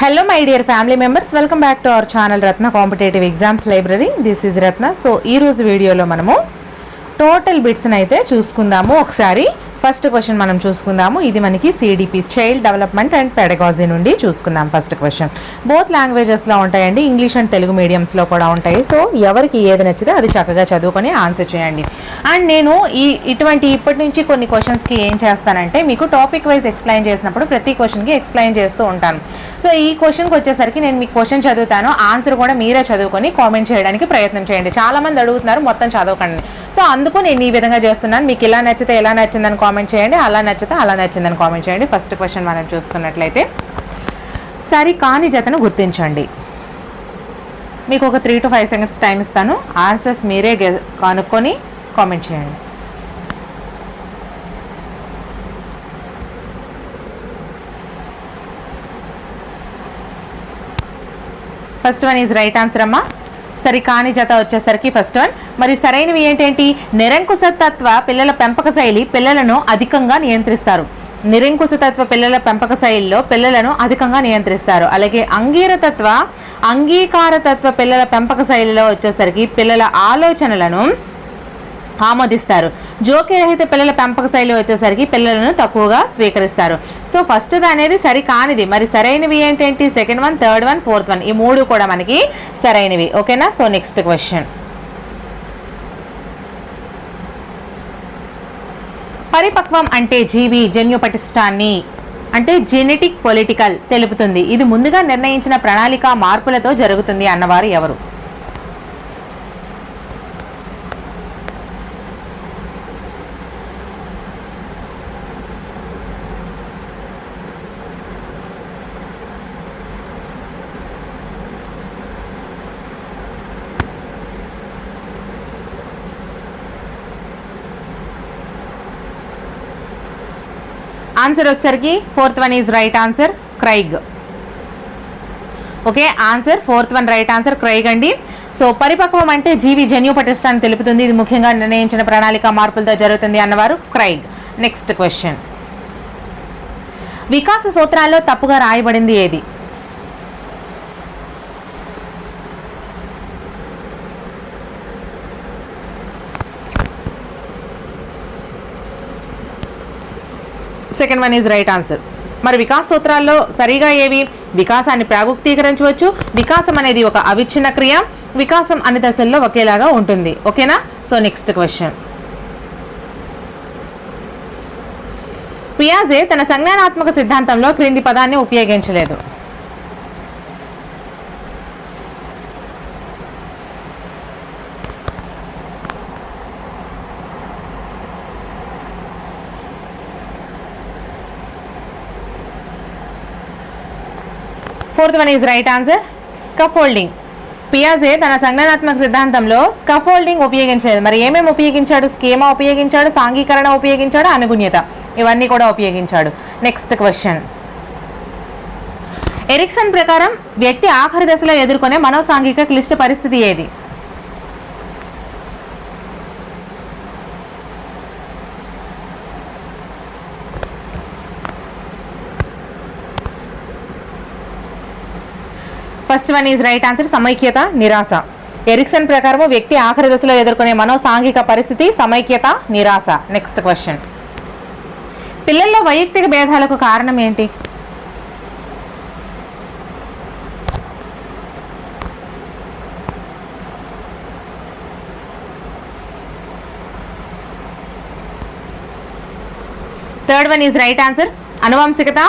Hello my dear family members, welcome back to our channel Ratna Competitive Exams Library. This is Ratna. So ee roju video lo manamu total bits naithe chusukundamu okasari. First question మనం చూసుకుందాము. ఇది మనకి CDP child development and pedagogy నుండి చూసుకుందాం. First question both లాంగ్వేజెస్లో ఉంటాయండి, English and Telugu మీడియంస్లో కూడా ఉంటాయి. So ఎవరికి ఏది నచ్చితే అది చక్కగా చదువుకొని ఆన్సర్ చేయండి. అండ్ నేను ఇప్పటి నుంచి కొన్ని క్వశ్చన్స్కి ఏం చేస్తానంటే మీకు టాపిక్ వైజ్ ఎక్స్ప్లెయిన్ చేసినప్పుడు ప్రతి క్వశ్చన్కి ఎక్స్ప్లెయిన్ చేస్తూ ఉంటాను. సో ఈ క్వశ్చన్కి వచ్చేసరికి నేను మీకు క్వశ్చన్ చదువుతాను, ఆన్సర్ కూడా మీరే చదువుకొని కామెంట్ చేయడానికి ప్రయత్నం చేయండి. చాలామంది అడుగుతున్నారు మొత్తం చదవకండి. సో అందుకు నేను ఈ విధంగా చేస్తున్నాను. మీకు ఇలా నచ్చితే ఎలా నచ్చిందని కామెంట్ చేయండి, అలా నచ్చితే అలా నచ్చిందని కామెంట్ చేయండి. ఫస్ట్ క్వశ్చన్ మనం చూసుకున్నట్లయితే సరి కాని జతను గుర్తించండి. మీకు ఒక 3 to 5 seconds టైం ఇస్తాను. ఆన్సర్స్ మీరే కనుక్కొని కామెంట్ చేయండి. First one is right answer అమ్మా. సరి కాని జత వచ్చేసరికి ఫస్ట్ వన్. మరి సరైనవి ఏంటేంటి? నిరంకుశతత్వ పిల్లల పెంపక శైలి పిల్లలను అధికంగా నియంత్రిస్తారు. నిరంకుశతత్వ పిల్లల పెంపక శైలిలో పిల్లలను అధికంగా నియంత్రిస్తారు. అలాగే అంగీకారతత్వ పిల్లల పెంపక శైలిలో వచ్చేసరికి పిల్లల ఆలోచనలను ఆమోదిస్తారు. జోక్యరహిత పిల్లల పెంపక శైలి వచ్చేసరికి పిల్లలను తక్కువగా స్వీకరిస్తారు. సో ఫస్ట్ అనేది సరి కానిది. మరి సరైనవి ఏంటంటే second one, third one, fourth one, ఈ 3 కూడా మనకి సరైనవి. ఓకేనా? So next question. పరిపక్వం అంటే జీవి జన్యు పటిష్టాన్ని అంటే జెనెటిక్ పొలిటికల్ తెలుపుతుంది. ఇది ముందుగా నిర్ణయించిన ప్రణాళిక మార్పులతో జరుగుతుంది అన్నవారు ఎవరు? ఆన్సర్ వచ్చేసరికి fourth one is right answer, Craig. Okay, answer fourth one right answer, Craig అండి. సో పరిపక్వం అంటే జీవి జన్యు పటిష్టాన్ని తెలుపుతుంది. ఇది ముఖ్యంగా నిర్ణయించిన ప్రణాళిక మార్పులతో జరుగుతుంది అన్నవారు క్రైగ్. Next question. వికాస సూత్రాల్లో తప్పుగా రాయబడింది ఏది? Second one is right answer. మరి వికాస సూత్రాల్లో సరిగా ఏవి? వికాసాన్ని ప్రాగుక్తీకరించవచ్చు, వికాసం అనేది ఒక అవిచ్ఛిన్న క్రియ, వికాసం అన్ని దశల్లో ఒకేలాగా ఉంటుంది. ఓకేనా? So next question. పియాజే తన సంజ్ఞానాత్మక సిద్ధాంతంలో క్రింది పదాన్ని ఉపయోగించలేదు. Fourth one is right answer, scaffolding. పియాజే తన సంజ్ఞానాత్మక సిద్ధాంతంలో స్కఫోల్డింగ్ ఉపయోగించలేదు. మరి ఏమేమి ఉపయోగించాడు? స్కీమా ఉపయోగించాడు, సాంఘీకరణ ఉపయోగించాడు, అనుగుణ్యత, ఇవన్నీ కూడా ఉపయోగించాడు. Next question. ఎరిక్సన్ ప్రకారం వ్యక్తి ఆఖరి దశలో ఎదుర్కొనే మనోసాంఘిక క్లిష్ట పరిస్థితి ఏది? First one is right answer, సమైక్యత, నిరాశ. ఎరిక్సన్ ప్రకారం వ్యక్తి ఆఖరి దశలో ఎదుర్కొనే మనోసాంఘిక పరిస్థితి సమైక్యత, నిరాశ. Next question. పిల్లల్లో వైయక్తిక భేదాలకు కారణం ఏంటి? Third one is right answer, అనువంశికత,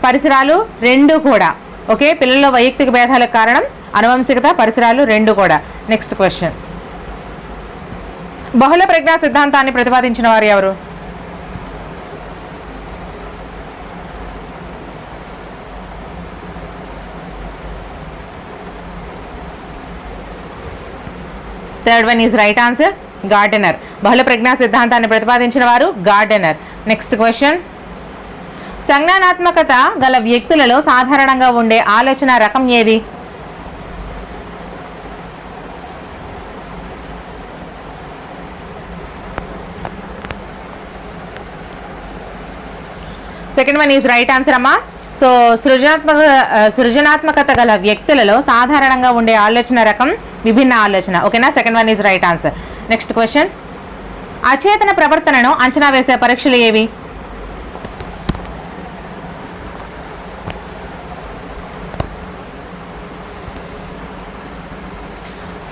పరిసరాలు రెండు కూడా. ఓకే, పిల్లల్లో వైయక్తిక భేదాలకు కారణం అనువంశికత, పరిసరాలు రెండు కూడా. Next question. బహుళ ప్రజ్ఞా సిద్ధాంతాన్ని ప్రతిపాదించిన వారు ఎవరు? Third one is right answer, gardener. బహుళ ప్రజ్ఞా సిద్ధాంతాన్ని ప్రతిపాదించిన వారు గార్డెనర్. Next question. సంజ్ఞానాత్మకత గల వ్యక్తులలో సాధారణంగా ఉండే ఆలోచన రకం ఏది? Second one is right answer అమ్మా, సో సృజనాత్మకత గల వ్యక్తులలో సాధారణంగా ఉండే ఆలోచన రకం విభిన్న ఆలోచన. ఓకేనా, second one is right answer. Next question, అచేతన ప్రవర్తనను అంచనా వేసే పరీక్షలు ఏవి?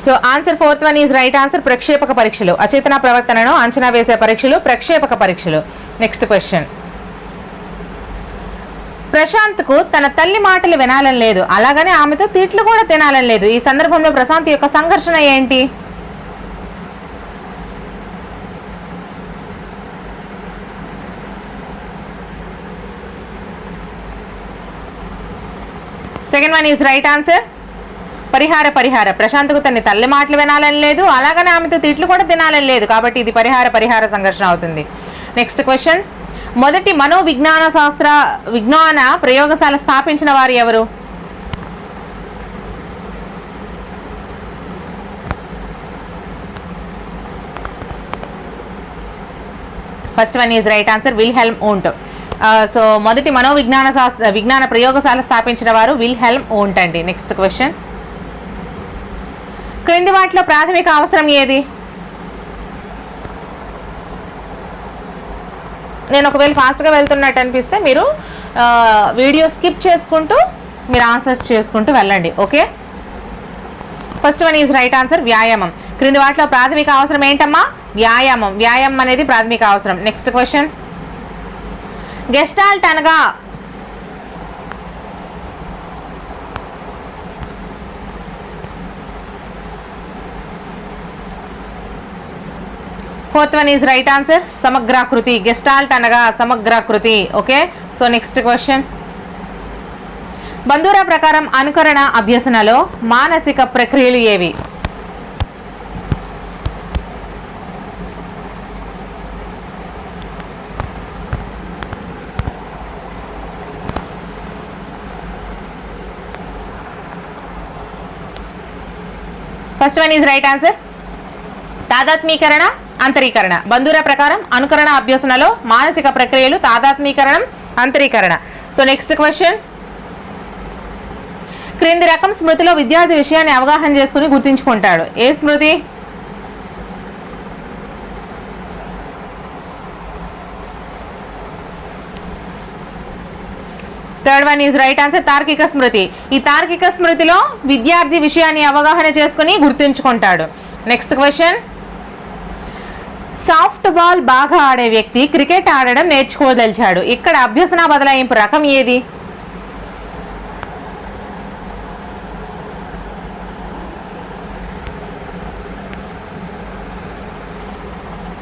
So answer fourth one is right answer, ప్రక్షేపక పరీక్షలు. అచేతన ప్రవర్తనను అంచనా వేసే పరీక్షలు ప్రక్షేపక పరీక్షలు. నెక్స్ట్ క్వశ్చన్, ప్రశాంత్కు తన తల్లి మాటలు వినాలని లేదు, అలాగనే ఆమెతో తిట్లు కూడా తినాలని లేదు. ఈ సందర్భంలో ప్రశాంత్ యొక్క సంఘర్షణ ఏంటి? Second one is right answer, పరిహార. ప్రశాంత్కు తన తల్లి మాటలు వినాలని లేదు, అలాగనే ఆమెతో తిట్లు కూడా తినాలని లేదు, కాబట్టి ఇది పరిహార సంఘర్షణ అవుతుంది. నెక్స్ట్ క్వశ్చన్, మొదటి విజ్ఞాన ప్రయోగశాల స్థాపించిన వారు ఎవరు? First one is right answer, Wilhelm Wundt. So మొదటి విజ్ఞాన ప్రయోగశాల స్థాపించిన వారు విల్హెల్మ్ వూంట్ అండి. నెక్స్ట్ క్వశ్చన్, క్రింది వాటిలో ప్రాథమిక అవసరం ఏది? నేను ఒకవేళ ఫాస్ట్గా వెళ్తున్నట్టు అనిపిస్తే మీరు వీడియో స్కిప్ చేసుకుంటూ మీరు ఆన్సర్స్ చేసుకుంటూ వెళ్ళండి. Okay, first one is right answer, వ్యాయామం. క్రింది వాటిలో ప్రాథమిక అవసరం ఏంటమ్మా? వ్యాయామం అనేది ప్రాథమిక అవసరం. నెక్స్ట్ క్వశ్చన్, గెస్టాల్ట్ అనగా fourth one is right answer, సమగ్రాకృతి. గెస్టాల్ట్ అనగా సమగ్రాకృతి. Okay, so next question, Bandura ప్రకారం అనుకరణ అభ్యసనలో మానసిక ప్రక్రియలు ఏవి? First one is right answer, తాదాత్మీకరణ, అంతరీకరణ. బంధురా ప్రకారం అనుకరణ అభ్యసనలో మానసిక ప్రక్రియలు తాదాత్మీకరణం, అంతరీకరణ. సో నెక్స్ట్ క్వశ్చన్, క్రింది రకం స్మృతిలో విద్యార్థి విషయాన్ని అవగాహన చేసుకుని గుర్తుంచుకుంటాడు. ఏ స్మృతి? Third one is right answer, తార్కిక స్మృతి. ఈ తార్కిక స్మృతిలో విద్యార్థి విషయాన్ని అవగాహన చేసుకుని గుర్తుంచుకుంటాడు. నెక్స్ట్ క్వశ్చన్, సాఫ్ట్ బాల్ బాగా ఆడే వ్యక్తి క్రికెట్ ఆడడం నేర్చుకోదలిచాడు. ఇక్కడ అభ్యసన బదలాయింపు రకం ఏది?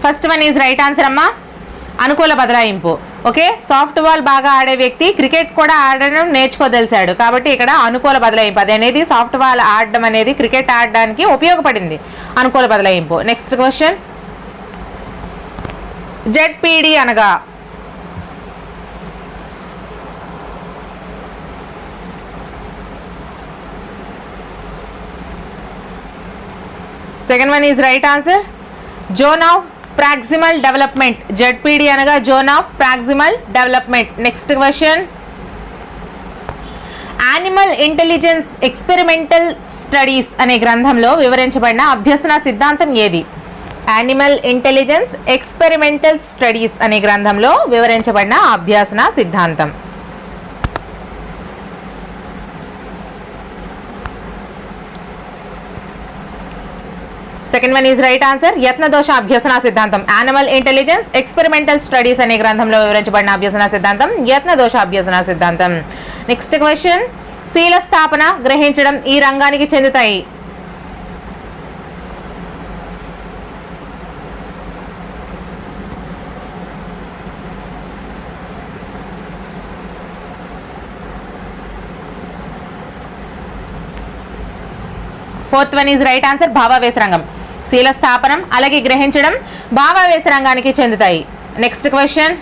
First one is right answer అమ్మా, అనుకూల బదలాయింపు. ఓకే, సాఫ్ట్ బాల్ బాగా ఆడే వ్యక్తి క్రికెట్ కూడా ఆడడం నేర్చుకోదలిచాడు, కాబట్టి ఇక్కడ అనుకూల బదలాయింపు. అది అనేది సాఫ్ట్ బాల్ ఆడడం అనేది క్రికెట్ ఆడడానికి ఉపయోగపడింది, అనుకూల బదలాయింపు. నెక్స్ట్ క్వశ్చన్, జెడ్పీడి అనగా? Second one is right answer, zone of proximal development. ZPD అనగా zone of proximal development. Next question, animal intelligence experimental studies అనే గ్రంథంలో వివరించబడిన అభ్యసన సిద్ధాంతం ఏది? యానిమల్ ఇంటెలిజెన్స్ ఎక్స్పెరిమెంటల్ స్టడీస్ అనే గ్రంథంలో వివరించబడిన అభ్యసన సిద్ధాంతం. Second one is right answer, యత్నదోష అభ్యసన సిద్ధాంతం. యానిమల్ ఇంటెలిజెన్స్ ఎక్స్పెరిమెంటల్ స్టడీస్ అనే గ్రంథంలో వివరించబడిన అభ్యసన సిద్ధాంతం యత్నదోష అభ్యసన సిద్ధాంతం. నెక్స్ట్ క్వశ్చన్, శీల స్థాపన, గ్రహించడం ఈ రంగానికి చెందుతాయి. Fourth one is right answer, భావావేశ రంగం. శీల స్థాపనం అలాగే గ్రహించడం భావావేశ రంగానికి చెందుతాయి. నెక్స్ట్ క్వశ్చన్,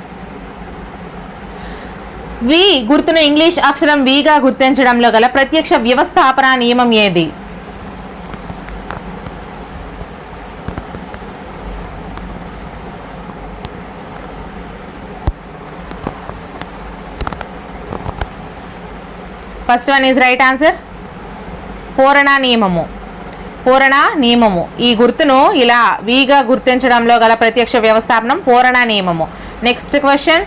వి గుర్తును ఇంగ్లీష్ అక్షరం విగా గుర్తించడంలో గల ప్రత్యక్ష వ్యవస్థాపన నియమం ఏది? First one is right answer. పూరణ నియమము. పూరణ నియమము ఈ గుర్తును ఇలా వీగా గుర్తించడంలో గల ప్రత్యక్ష వ్యవస్థాపనం పూరణ నియమము. నెక్స్ట్ క్వశ్చన్,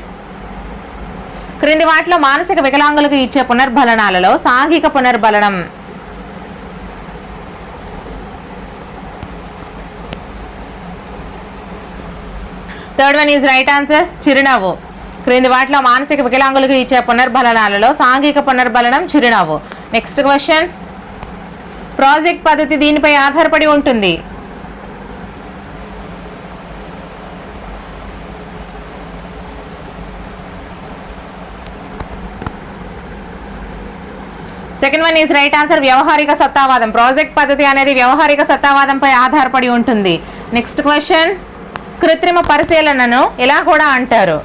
క్రింది వాటిలో మానసిక వికలాంగులకు ఇచ్చే పునర్బలనాలలో సాంఘిక పునర్బలనం. Third one is right answer. చిరునవ్వు. క్రింది వాటిలో మానసిక వికలాంగులకు ఇచ్చే పునర్బలనాలలో సాంఘిక పునర్బలనం చిరునవ్వు. నెక్స్ట్ క్వశ్చన్, ప్రాజెక్ట్ పద్ధతి దీనిపై ఆధారపడి ఉంటుంది. Second one is right answer. వ్యవహారిక సత్తావాదం. ప్రాజెక్ట్ పద్ధతి అనేది వ్యవహారిక సత్తావాదంపై ఆధారపడి ఉంటుంది. నెక్స్ట్ క్వశ్చన్, కృత్రిమ పరిశీలనను ఇలా కూడా అంటారు.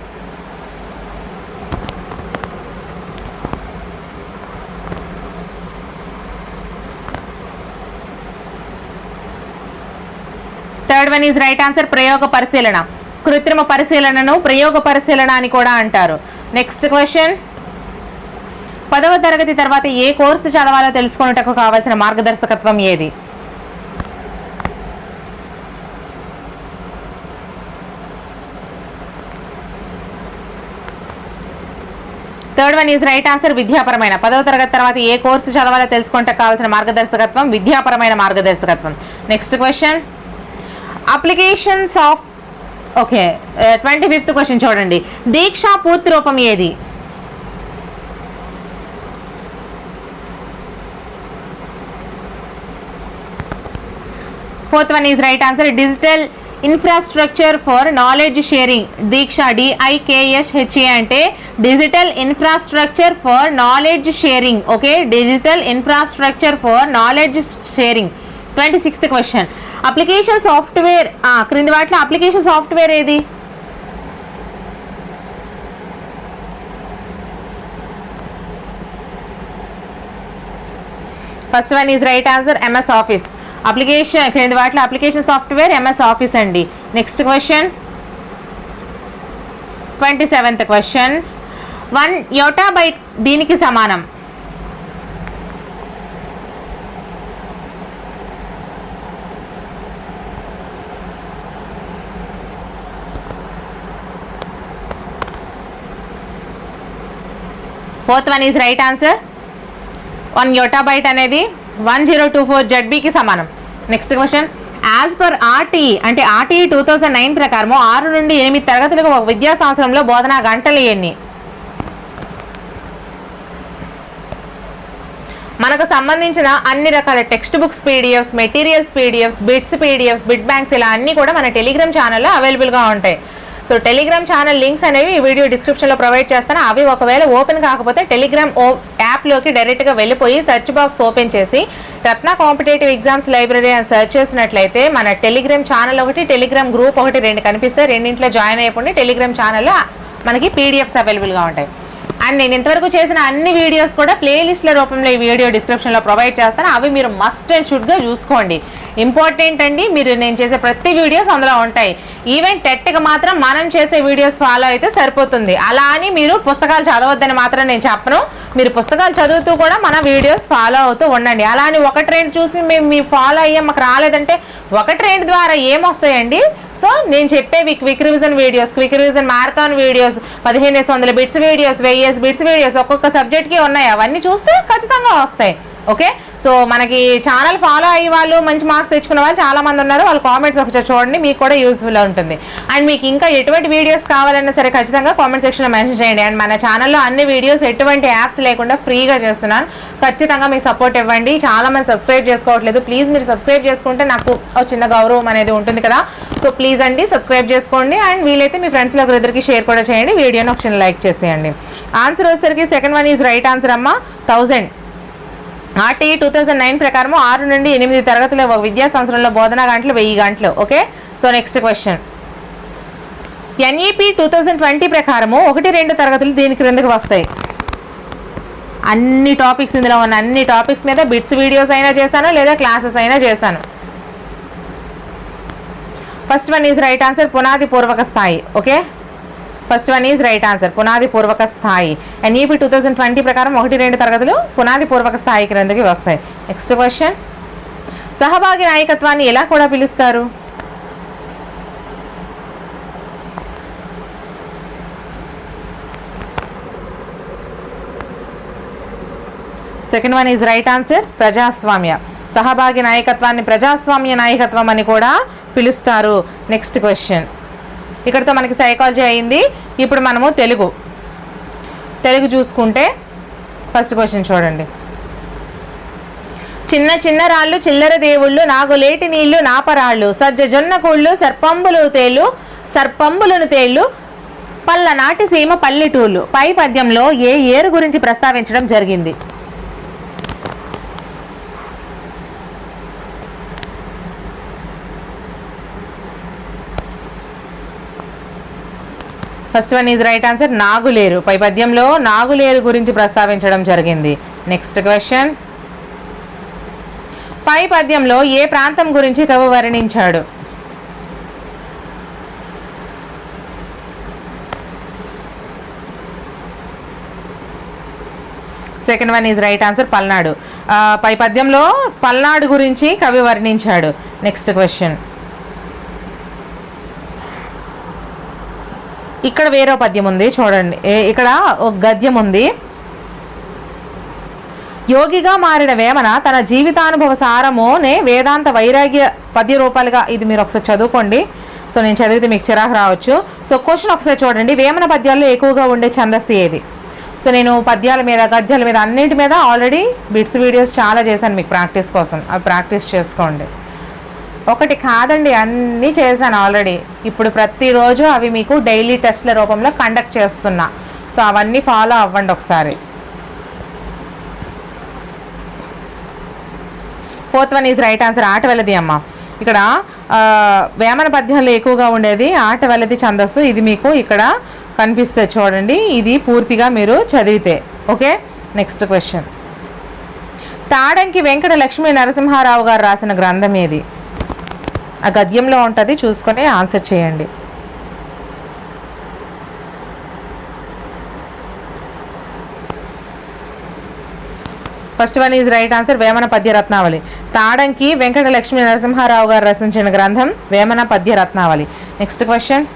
Third one is right answer. ప్రయోగ పరిశీలన. కృత్రిమ పరిశీలనను ప్రయోగ పరిశీలన అని కూడా అంటారు. నెక్స్ట్ క్వశ్చన్, 10వ తరగతి తర్వాత ఏ కోర్సు చదవాలో తెలుసుకున్నటకు కావాల్సిన మార్గదర్శకత్వం ఏది? Third one is right answer. విద్యాపరమైన. 10వ తరగతి తర్వాత ఏ కోర్సు చదవాలో తెలుసుకున్నటకు కావాల్సిన మార్గదర్శకత్వం విద్యాపరమైన మార్గదర్శకత్వం. Next question, applications of 25th question చూడండి. దీక్ష పూర్తి రూపం ఏది? Fourth one is right answer. Digital infrastructure for knowledge sharing. DIKSHA DIKSHA అంటే digital infrastructure for knowledge sharing. Okay, digital infrastructure for knowledge sharing. 26th question, application software. క్రింది వాటిలో application software ఏది? First one is right answer. MS office. Application క్రింది వాటిలో application software MS office అండి. Next question, 27th question, 1 yottabyte దీనికి సమానం. Fourth one is right answer. 1 యోటాబైట్ అనేది 1024 ZBకి సమానం. Next question, as per RTE అంటే RTE 2009 ప్రకారం 6 నుండి 8 తరగతులకు ఒక విద్యా సంవత్సరంలో బోధనా గంటలు ఎన్ని? మనకు సంబంధించిన అన్ని రకాల text books PDFs, materials PDFs, bits PDFs, bit banks ఇలా అన్నీ కూడా మన టెలిగ్రామ్ ఛానల్లో అవైలబుల్గా ఉంటాయి. సో టెలిగ్రామ్ ఛానల్ లింక్స్ అనేవి ఈ వీడియో డిస్క్రిప్షన్లో ప్రొవైడ్ చేస్తాను. అవి ఒకవేళ ఓపెన్ కాకపోతే టెలిగ్రామ్ యాప్లోకి డైరెక్ట్గా వెళ్ళిపోయి సెర్చ్ బాక్స్ ఓపెన్ చేసి రత్న కాంపిటేటివ్ ఎగ్జామ్స్ లైబ్రరీ అని సెర్చ్ చేసినట్లయితే మన టెలిగ్రామ్ ఛానల్ ఒకటి, టెలిగ్రామ్ గ్రూప్ ఒకటి, 2 కనిపిస్తాయి. రెండింటిలో జాయిన్ అయిపోండి. టెలిగ్రామ్ ఛానల్లో మనకి PDFs అవైలబుల్గా ఉంటాయి. అండ్ నేను ఇంతవరకు చేసిన అన్ని వీడియోస్ కూడా ప్లేలిస్ట్ల రూపంలో ఈ వీడియో డిస్క్రిప్షన్లో ప్రొవైడ్ చేస్తాను. అవి మీరు మస్ట్ అండ్ షుడ్గా చూసుకోండి. ఇంపార్టెంట్ అండి, మీరు నేను చేసే ప్రతి వీడియోస్ అందులో ఉంటాయి. ఈవెన్ టెట్కి మాత్రం మనం చేసే వీడియోస్ ఫాలో అయితే సరిపోతుంది. అలా అని మీరు పుస్తకాలు చదవద్దని మాత్రం నేను చెప్పను. మీరు పుస్తకాలు చదువుతూ కూడా మన వీడియోస్ ఫాలో అవుతూ ఉండండి. అలా అని ఒక ట్రెండ్ చూసి మేము ఫాలో అయ్యాం మాకు రాలేదంటే ఒక ట్రెండ్ ద్వారా ఏమొస్తాయండి? సో నేను చెప్పేవి quick revision videos, quick revision marathon videos, 1500 bits videos, 1000 bits videos ఒక్కొక్క సబ్జెక్ట్కి ఉన్నాయి. అవన్నీ చూస్తే ఖచ్చితంగా వస్తాయి. ఓకే, సో మనకి ఛానల్ ఫాలో అయ్యే వాళ్ళు మంచి మార్క్స్ తెచ్చుకున్న వాళ్ళు చాలా మంది ఉన్నారు. వాళ్ళ కామెంట్స్ ఒకసారి చూడండి, మీకు కూడా యూస్ఫుల్ ఉంటుంది. అండ్ మీకు ఇంకా ఎటువంటి వీడియోస్ కావాలన్నా సరే ఖచ్చితంగా కామెంట్ సెక్షన్లో మెన్షన్ చేయండి. అండ్ మన ఛానల్లో అన్ని వీడియోస్ ఎటువంటి యాప్స్ లేకుండా ఫ్రీగా చేస్తున్నాను. ఖచ్చితంగా మీకు సపోర్ట్ ఇవ్వండి. చాలా మంది సబ్స్క్రైబ్ చేసుకోవట్లేదు. ప్లీజ్ మీరు సబ్స్క్రైబ్ చేసుకుంటే నాకు చిన్న గౌరవం అనేది ఉంటుంది కదా. సో ప్లీజ్ అండి సబ్స్క్రైబ్ చేసుకోండి. అండ్ వీలైతే మీ ఫ్రెండ్స్లో ఒకరిద్దరికి షేర్ కూడా చేయండి. వీడియోని ఒక చిన్న లైక్ చేసేయండి. ఆన్సర్ వచ్చేసరికి second one is right answer అమ్మ. 1000 RTE 2009 ప్రకారం 6 నుండి 8 తరగతుల ఒక విద్యా సంవత్సరంలో బోధనా గంటలు 1000 గంటలు. Okay, so next question, NEP 2020 ప్రకారము 1-2 తరగతులు దీని క్రిందకి వస్తాయి. అన్ని టాపిక్స్ ఇందులో ఉన్న అన్ని టాపిక్స్ మీద బిట్స్ వీడియోస్ అయినా చేశాను లేదా క్లాసెస్ అయినా చేశాను. First one is right answer. పునాది పూర్వక స్థాయి. Okay, first one is right answer, పునాది పూర్వక స్థాయి. ఎన్ఈపి 2020 ప్రకారం 1-2 తరగతులు పునాది పూర్వక స్థాయి క్రిందకి వస్తాయి. నెక్స్ట్ క్వశ్చన్, సహభాగి నాయకత్వాన్ని ఎలా కూడా పిలుస్తారు? Second one is right answer, ప్రజాస్వామ్య. సహభాగి నాయకత్వాన్ని ప్రజాస్వామ్య నాయకత్వం అని కూడా పిలుస్తారు. నెక్స్ట్ క్వశ్చన్, ఇక్కడతో మనకి సైకాలజీ అయింది. ఇప్పుడు మనము తెలుగు చూసుకుంటే ఫస్ట్ క్వశ్చన్ చూడండి. చిన్న చిన్న రాళ్ళు చిల్లర దేవుళ్ళు, నాగులేటి నీళ్లు నాపరాళ్ళు, సజ్జ జొన్న కూళ్ళు, సర్పంబులను తేళ్ళు, పల్లనాటి సీమ పల్లెటూళ్ళు. పై పద్యంలో ఏ ఏరు గురించి ప్రస్తావించడం జరిగింది? First one is right answer, Naguleru. పై పద్యంలో నాగులేరు గురించి ప్రస్తావించడం జరిగింది. నెక్స్ట్ క్వశ్చన్, పై పద్యంలో ఏ ప్రాంతం గురించి కవి వర్ణించాడు? Second one is right answer, Palnadu. పై పద్యంలో పల్నాడు గురించి కవి వర్ణించాడు. నెక్స్ట్ క్వశ్చన్, ఇక్కడ వేరే పద్యం ఉంది చూడండి. ఇక్కడ ఒక గద్యం ఉంది. యోగిగా మారిన వేమన తన జీవితానుభవ సారమునే వేదాంత వైరాగ్య పద్య రూపాలుగా, ఇది మీరు ఒకసారి చదువుకోండి. సో నేను చదివితే మీకు చిరాకు రావచ్చు. సో క్వశ్చన్ ఒకసారి చూడండి, వేమన పద్యాల్లో ఎక్కువగా ఉండే ఛందస్సు ఏది? సో నేను పద్యాల మీద గద్యాల మీద అన్నింటి మీద ఆల్రెడీ బిట్స్ వీడియోస్ చాలా చేశాను మీకు ప్రాక్టీస్ కోసం. అవి ప్రాక్టీస్ చేసుకోండి. ఒకటి కాదండి, అన్నీ చేశాను ఆల్రెడీ. ఇప్పుడు ప్రతిరోజు అవి మీకు డైలీ టెస్ట్ల రూపంలో కండక్ట్ చేస్తున్నా. సో అవన్నీ ఫాలో అవ్వండి ఒకసారి. Fourth one is right answer, ఆటవెలది అమ్మ. ఇక్కడ వేమన పద్యాల్లో ఎక్కువగా ఉండేది ఆటవెలది ఛందస్సు. ఇది మీకు ఇక్కడ కనిపిస్తుంది చూడండి. ఇది పూర్తిగా మీరు చదివితే okay. Next question, Tadanki Venkata Lakshmi Narasimharao గారు రాసిన గ్రంథం ఏది? ఆ గద్యంలో ఉంటుంది, చూసుకొని ఆన్సర్ చేయండి. First one is right answer, Vemana పద్య రత్నావళి. తాడంకి వెంకట లక్ష్మీ నరసింహారావు గారు రచించిన గ్రంథం వేమన పద్య రత్నావళి. నెక్స్ట్ క్వశ్చన్,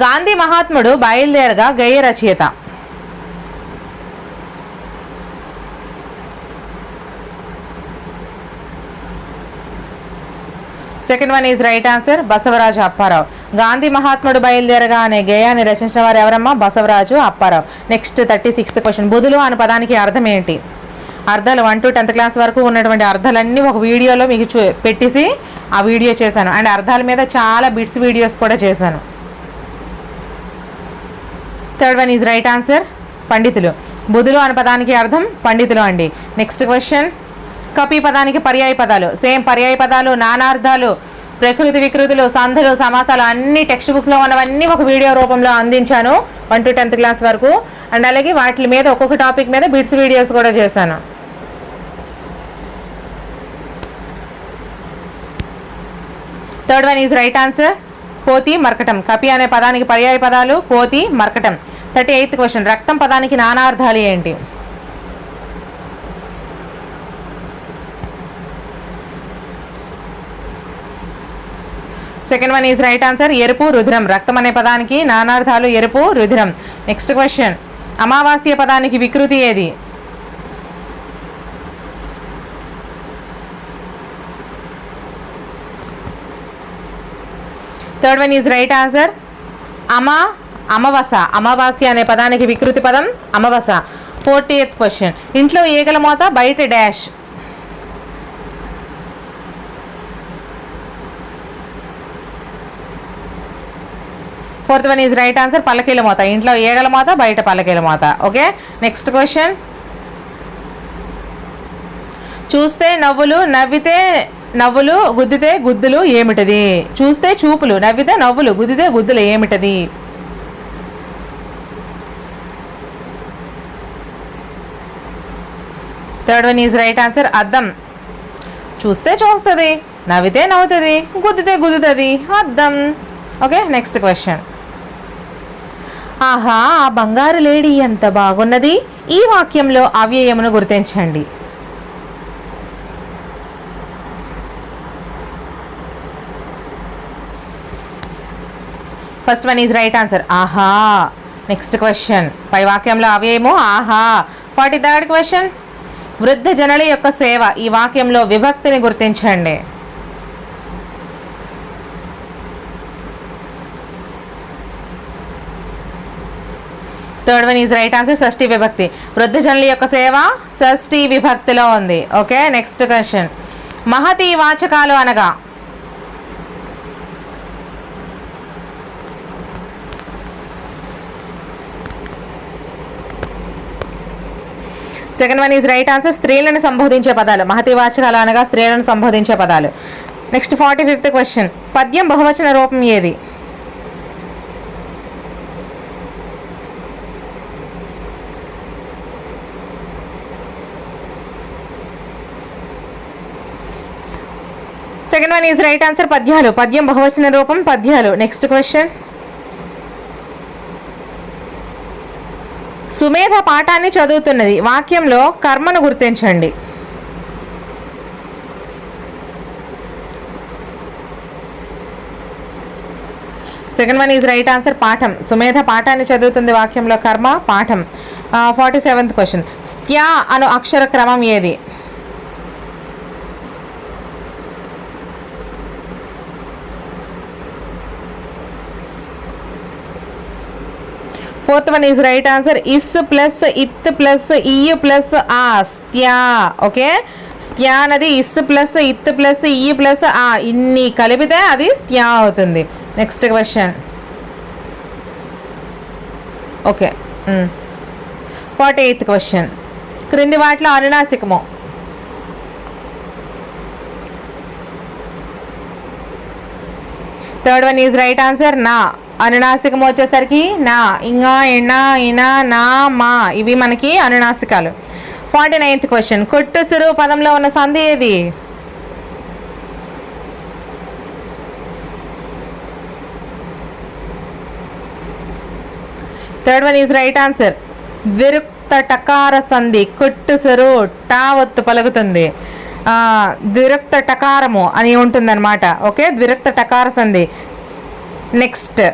గాంధీ మహాత్ముడు బయలుదేరగా గేయ రచయిత? Second one is right answer, Basavaraju Apparao. Gandhi మహాత్ముడు బయలుదేరగా అనే గేయాన్ని రచించిన వారు ఎవరమ్మా? Basavaraju Apparao. Next 36th question, బుధులు అనే పదానికి అర్థం ఏంటి? అర్థాలు 1 to 10th క్లాస్ వరకు ఉన్నటువంటి అర్థాలన్నీ ఒక వీడియోలో మీకు పెట్టేసి ఆ వీడియో చేశాను. అండ్ అర్థాల మీద చాలా బిట్స్ వీడియోస్ కూడా చేశాను. Third one is right answer, పండితులు. బుధులు అనే పదానికి అర్థం పండితులు అండి. నెక్స్ట్ క్వశ్చన్, కపి పదానికి పర్యాయ పదాలు. సేమ్ పర్యాయ పదాలు, నానార్థాలు, ప్రకృతి వికృతులు, సంధులు, సమాసాలు అన్ని టెక్స్ట్ బుక్స్లో ఉన్నవన్నీ ఒక వీడియో రూపంలో అందించాను 1 to 10th క్లాస్ వరకు. అండ్ అలాగే వాటి మీద ఒక్కొక్క టాపిక్ మీద బిట్స్ వీడియోస్ కూడా చేశాను. Third one is right answer, కోతి మర్కటం. కపి అనే పదానికి పర్యాయ పదాలు కోతి మర్కటం. 38th క్వశ్చన్, రక్తం పదానికి నానార్థాలు ఏంటి? Second one is right answer, ఎరుపు రుధిరం. రక్తం అనే పదానికి నానార్థాలు ఎరుపు రుధిరం. నెక్స్ట్ క్వశ్చన్, అమావాస్య పదానికి వికృతి ఏది? Third one is right answer, అమవస. అమావాస్య అనే పదానికి వికృతి పదం అమవస. 40th క్వశ్చన్, ఇంట్లో ఈగల మోత బయట dash. Fourth one is right answer, పల్లకీల మోత. ఇంట్లో ఈగల మోత బయట పల్లకీల మోత. ఓకే. నెక్స్ట్ క్వశ్చన్, చూస్తే నవ్వులు, నవ్వితే నవ్వులు, గుద్దితే గుద్దులు ఏమిటది? చూస్తే చూపులు, నవ్వితే నవ్వులు, గుద్దితే గుద్దులు ఏమిటది? Third one is right answer, అద్దం. చూస్తే చూస్తుంది, నవ్వితే నవ్వుతుంది, గుద్దితే గుద్దుతుంది, అద్దం. ఓకే. నెక్స్ట్ క్వశ్చన్, ఆహా ఆ బంగారు లేడీ ఎంత బాగున్నది. ఈ వాక్యంలో అవ్యయమును గుర్తించండి. First one is right answer, ఆహా. నెక్స్ట్ క్వశ్చన్, పై వాక్యంలో అవ్యయము ఆహా. 43rd క్వశ్చన్, వృద్ధ జనుల యొక్క సేవ. ఈ వాక్యంలో విభక్తిని గుర్తించండి. Third one is right answer, షష్ఠీ విభక్తి. వృద్ధ జనుల యొక్క సేవ షష్ఠీ విభక్తిలో ఉంది. ఓకే, నెక్స్ట్ క్వశ్చన్, మహతి వాచకాలు అనగా. Second one is right answer, స్త్రీలను సంబోధించే పదాలు. మహతి వాచకాలు అనగా స్త్రీలను సంబోధించే పదాలు. నెక్స్ట్ 45th క్వశ్చన్, పద్యం బహువచన రూపం ఏది? Second one is right answer, పద్యాలు. పద్యం బహువచన రూపం పద్యాలు. నెక్స్ట్ క్వశ్చన్, సుమేధ పాఠాన్ని చదువుతున్నది. వాక్యంలో కర్మను గుర్తించండి. Second one is right answer, పాఠం. సుమేధ పాఠాన్ని చదువుతుంది. వాక్యంలో కర్మ పాఠం. 47th క్వశ్చన్, స్త్యా అను అక్షర క్రమం ఏది? Fourth one is right answer, ఇస్ ప్లస్ ఇత్ ప్లస్ ఈ ప్లస్ ఆ, స్త్యా. ఓకే, స్త్యా అనేది ఇస్ ప్లస్ ఇత్ ప్లస్ ఈ ప్లస్ ఆ, ఇన్ని కలిపితే అది స్త్యా అవుతుంది. Next question, okay 48th question, క్రింది వాటిలో అనునాసికము. Third one is right answer, నా. అనునాసికం వచ్చేసరికి నా, ఇంగా, ఇనా, ఇనా, నా, మా, ఇవి మనకి అనునాసికాలు. 49th క్వశ్చన్, కొట్టుసురు పదంలో ఉన్న సంధి ఏది? Third one is right answer, ద్విరుక్త టకార సంధి. కొట్టుసురు టా ఒత్తు పలుకుతుంది, ద్విరుక్త టకారము అని ఉంటుందన్నమాట. ఓకే, ద్విరుక్త టకార సంధి. నెక్స్ట్,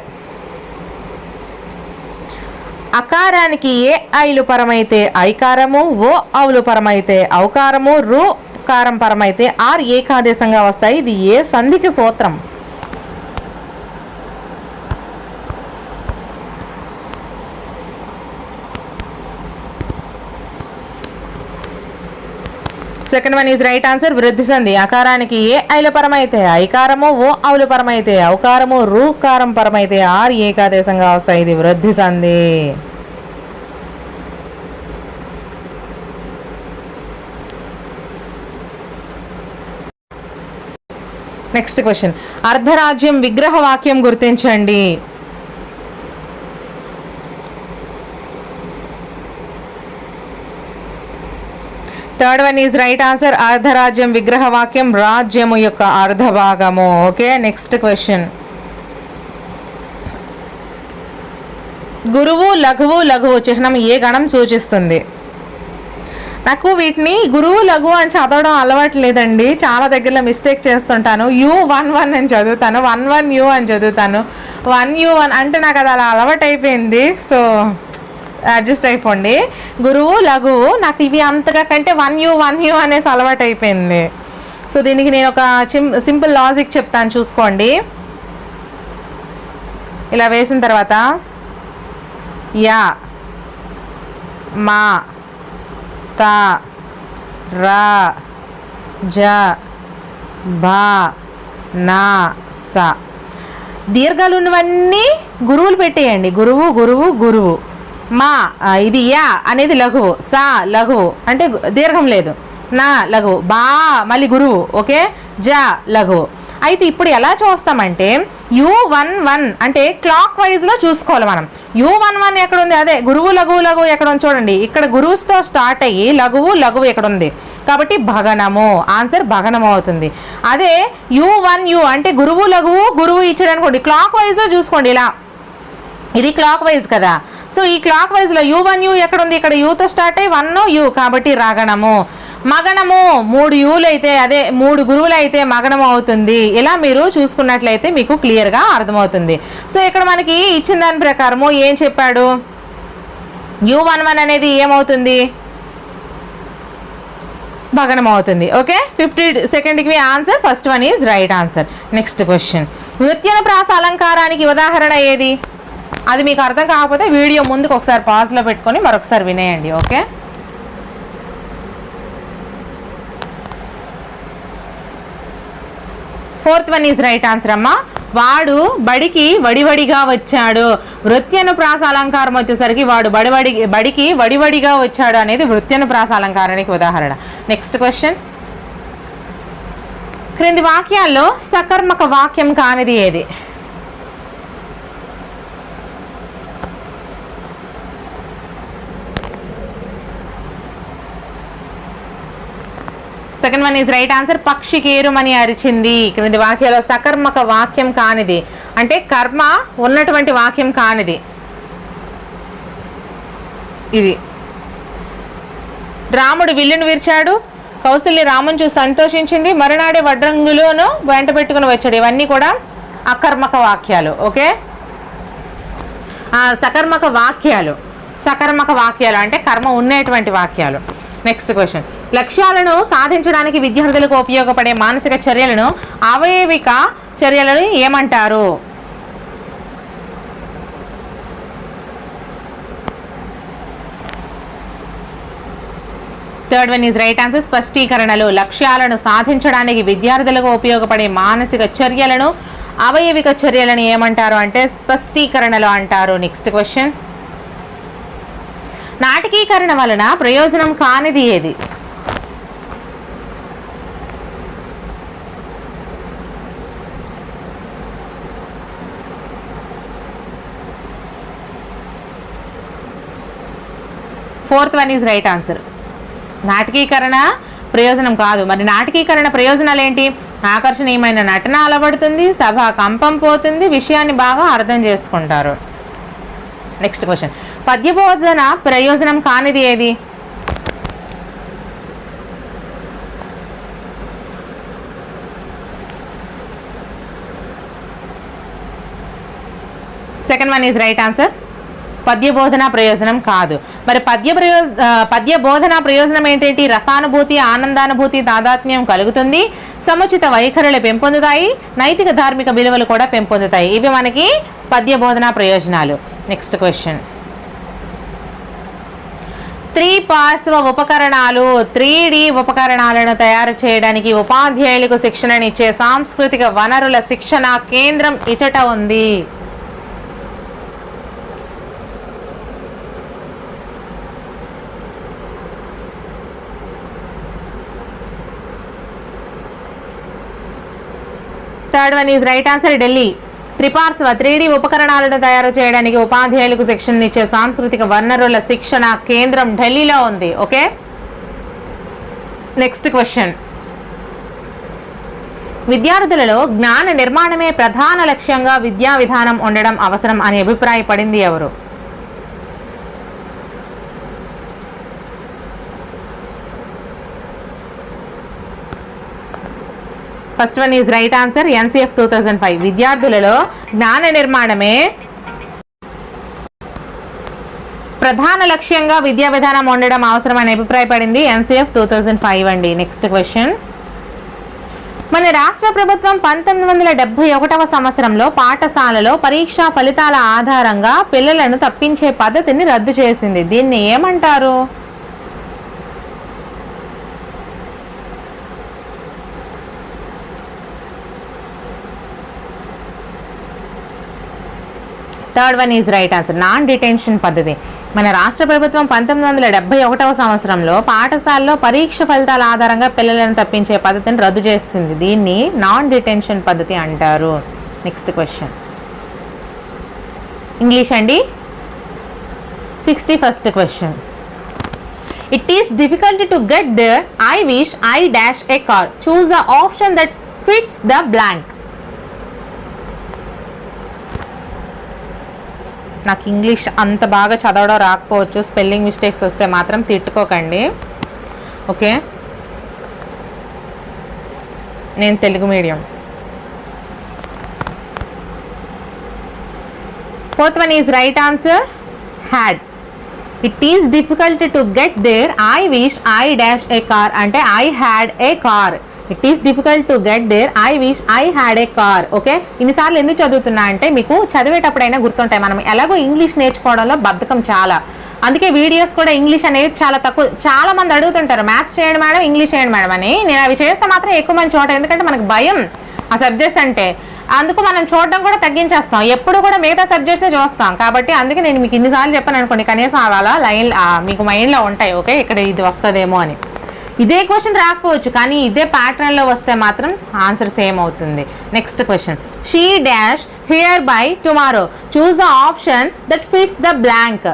అకారానికి ఏ ఐలు పరమైతే ఐకారము, ఓ అవులు పరమైతే ఔకారము, రు కారం పరమైతే ఆర్ ఏకాదేశంగా వస్తాయి. ఇది ఏ సంధికి సూత్రం? Second one is right answer, వృద్ధి సంధి. అకారానికి ఏ ఐల పరమైతే ఐకారము, ఓ అవులు పరమైతే ఔకారము, రు కారం పరమైతే ఆర్ ఏకాదేశంగా వస్తాయి. ఇది వృద్ధి సంధి. నెక్స్ట్ క్వశ్చన్, అర్ధరాజ్యం విగ్రహ వాక్యం గుర్తించండి. Third one is right answer, అర్ధరాజ్యం విగ్రహ వాక్యం రాజ్యము యొక్క అర్ధభాగము. ఓకే, నెక్స్ట్ క్వశ్చన్, గురువు లఘువు లఘువు చిహ్నం ఏ గణం సూచిస్తుంది? నాకు వీటిని గురువు లఘువు అని చదవడం అలవాటు లేదండి. చాలా దగ్గరలో మిస్టేక్ చేస్తుంటాను. U11 అని చదువుతాను, 11U అని చదువుతాను, 1U1 అంటే నాకు అది అలా అలవాటు అయిపోయింది. సో అడ్జస్ట్ అయిపోండి. గురువు లఘువు నాకు ఇవి అంతగా కంటే 1U అనేసి అలవాటు అయిపోయింది. సో దీనికి నేను ఒక సింపుల్ లాజిక్ చెప్తాను, చూసుకోండి. ఇలా వేసిన తర్వాత యా, మా, తా, రా, జ, భా, నా, సా. దీర్ఘాలు ఉన్నవన్నీ గురువులు పెట్టేయండి. గురువు గురువు గురువు. మా ఇది యా అనేది లఘువు, సా లఘువు అంటే దీర్ఘం లేదు, నా లఘువు, బా మళ్ళీ గురువు. ఓకే, జ లఘువు. అయితే ఇప్పుడు ఎలా చూస్తామంటే U11 అంటే క్లాక్ వైజ్లో చూసుకోవాలి మనం. U11 ఎక్కడ ఉంది? అదే గురువు లఘువు లఘువు ఎక్కడ ఉంది చూడండి. ఇక్కడ గురువుతో స్టార్ట్ అయ్యి లఘువు లఘువు ఎక్కడ ఉంది కాబట్టి భగనము. ఆన్సర్ భగనము అవుతుంది. అదే U1U అంటే గురువు లఘువు గురువు ఇచ్చాడు అనుకోండి, క్లాక్ వైజ్లో చూసుకోండి. ఇలా ఇది క్లాక్ వైజ్ కదా. సో ఈ క్లాక్ వైజ్లో U1 ఎక్కడ ఉంది, ఇక్కడ యూతో స్టార్ట్ అయ్యి 1 U కాబట్టి రగణము. మగనము 3 యూలు అయితే, అదే 3 గురువులు అయితే మగనము అవుతుంది. ఇలా మీరు చూసుకున్నట్లయితే మీకు క్లియర్గా అర్థమవుతుంది. సో ఇక్కడ మనకి ఇచ్చిన దాని ప్రకారము ఏం చెప్పాడు, U11 అనేది ఏమవుతుంది, భగనం అవుతుంది. ఓకే, 50 సెకండ్కి answer. First one is right answer. Next question, నృత్యానుప్రాస అలంకారానికి ఉదాహరణ ఏది? అది మీకు అర్థం కాకపోతే వీడియో ముందుకు ఒకసారి పాజ్లో పెట్టుకొని మరొకసారి వినేయండి. Okay, fourth one is right answer అమ్మా. వాడు బడికి వడివడిగా వచ్చాడు. వృత్యనుప్రాస అలంకారం వచ్చేసరికి వాడు బడికి వడివడిగా వచ్చాడు అనేది వృత్యనుప్రాస అలంకారానికి ఉదాహరణ. నెక్స్ట్ క్వశ్చన్, క్రింది వాక్యాల్లో సకర్మక వాక్యం కానిది ఏది? Second one is right answer. పక్షి కేరుమని అరిచింది. క్రింది వాక్యాల్లో సకర్మక వాక్యం కానిది అంటే కర్మ ఉన్నటువంటి వాక్యం కానిది ఇది. రాముడు విల్లును విరిచాడు, కౌసల్య రాముని చూసి సంతోషించింది, మరునాడే వడ్రంగులోను వెంట పెట్టుకుని వచ్చాడు. ఇవన్నీ కూడా అకర్మక వాక్యాలు. ఓకే, సకర్మక వాక్యాలు. సకర్మక వాక్యాలు అంటే కర్మ ఉండేటువంటి వాక్యాలు. నెక్స్ట్ క్వశ్చన్, లక్ష్యాలను సాధించడానికి విద్యార్థులకు ఉపయోగపడే మానసిక చర్యలను అవయవిక చర్యలను ఏమంటారు? Third one is right answer. స్పష్టీకరణలు. లక్ష్యాలను సాధించడానికి విద్యార్థులకు ఉపయోగపడే మానసిక చర్యలను అవయవిక చర్యలను ఏమంటారు అంటే స్పష్టీకరణలు అంటారు. నెక్స్ట్ క్వశ్చన్, నాటకీకరణ వలన ప్రయోజనం కానిది ఏది? Fourth one is right answer. నాటకీకరణ ప్రయోజనం కాదు. మరి నాటకీకరణ ప్రయోజనాలు ఏంటి? ఆకర్షణీయమైన నటన అలవడుతుంది, సభా కంపం పోతుంది, విషయాన్ని బాగా అర్థం చేసుకుంటారు. నెక్స్ట్ క్వశ్చన్, పద్యబోధన ప్రయోజనం కానిది ఏది? Second one is right answer. పద్యబోధన ప్రయోజనం కాదు. మరి పద్య బోధన ప్రయోజనం ఏంటంటే రసానుభూతి, ఆనందానుభూతి, తాదాత్మ్యం కలుగుతుంది, సముచిత వైఖరులు పెంపొందుతాయి, నైతిక ధార్మిక విలువలు కూడా పెంపొందుతాయి. ఇవి మనకి పద్య బోధన ప్రయోజనాలు. నెక్స్ట్ క్వశ్చన్, త్రిపార్శ్వ ఉపకరణాలు 3D ఉపకరణాలను తయారు చేయడానికి ఉపాధ్యాయులకు శిక్షణనిచ్చే సాంస్కృతిక వనరుల శిక్షణ కేంద్రం ఇచట ఉంది. Third one is right answer. Delhi. త్రిపార్శ్వ 3D ఉపకరణాలను తయారు చేయడానికి ఉపాధ్యాయులకు శిక్షణ ఇచ్చే సాంస్కృతిక వనరుల శిక్షణ కేంద్రం ఢిల్లీలో ఉంది. ఓకే, నెక్స్ట్ క్వశ్చన్, విద్యార్థులలో జ్ఞాన నిర్మాణమే ప్రధాన లక్ష్యంగా విద్యా విధానం ఉండడం అవసరం అని అభిప్రాయపడింది ఎవరు? First one is right answer. NCF 2005. విద్యార్థులలో జ్ఞాన నిర్మాణమే ప్రధాన లక్ష్యంగా విద్యా విధానం ఉండడం అవసరమని అభిప్రాయపడింది NCF 2005 అండి. నెక్స్ట్ క్వశ్చన్, మన రాష్ట్ర ప్రభుత్వం 1971వ సంవత్సరంలో పాఠశాలలో పరీక్షా ఫలితాల ఆధారంగా పిల్లలను తప్పించే పద్ధతిని రద్దు చేసింది. దీన్ని ఏమంటారు? Third one is right answer. Non detention పద్ధతి. మన రాష్ట్ర ప్రభుత్వం 1971వ సంవత్సరంలో పాఠశాలలో పరీక్ష ఫలితాల ఆధారంగా పిల్లలను తప్పించే పద్ధతిని రద్దు చేసింది. దీన్ని నాన్ డిటెన్షన్ పద్ధతి అంటారు. నెక్స్ట్ క్వశ్చన్, ఇంగ్లీష్ అండి. 61st question, it is difficult to get there, I wish I dash a car, choose the option that fits the blank. నాకు ఇంగ్లీష్ అంత బాగా చదవడం రాకపోవచ్చు, స్పెల్లింగ్ మిస్టేక్స్ వస్తే మాత్రం తిట్టుకోకండి. ఓకే, నేను Telugu medium. Fourth one is right answer, had. It is difficult to get there, I wish I dash a car అంటే I had a car. It is difficult to get there, I wish I had a car. Okay, ఇన్నిసార్లు ఎందుకు చదువుతున్నా అంటే మీకు చదివేటప్పుడైనా గుర్తుంటాయి. మనం ఎలాగో English నేర్చుకోవడంలో బద్ధకం చాలా, అందుకే వీడియోస్ కూడా ఇంగ్లీష్ అనేది చాలా తక్కువ. చాలా మంది అడుగుతుంటారు మ్యాథ్స్ చేయండి మేడం, ఇంగ్లీష్ చేయండి మేడం అని. నేను అవి చేస్తే మాత్రం ఎక్కువ మంది చూడటం, ఎందుకంటే మనకు భయం ఆ సబ్జెక్ట్స్ అంటే. అందుకు మనం చూడడం కూడా తగ్గించేస్తాం, ఎప్పుడు కూడా మిగతా సబ్జెక్ట్సే చూస్తాం. కాబట్టి అందుకే నేను మీకు ఇన్నిసార్లు చెప్పాను అనుకోండి, కనీసం అలా లైన్ మీకు మైండ్లో ఉంటాయి. ఓకే, ఇక్కడ ఇది వస్తుందేమో అని. ఇదే క్వశ్చన్ రాకపోవచ్చు, కానీ ఇదే ప్యాటర్న్లో వస్తే మాత్రం ఆన్సర్ సేమ్ అవుతుంది. Next question, she dash here by tomorrow, choose the option that fits the blank.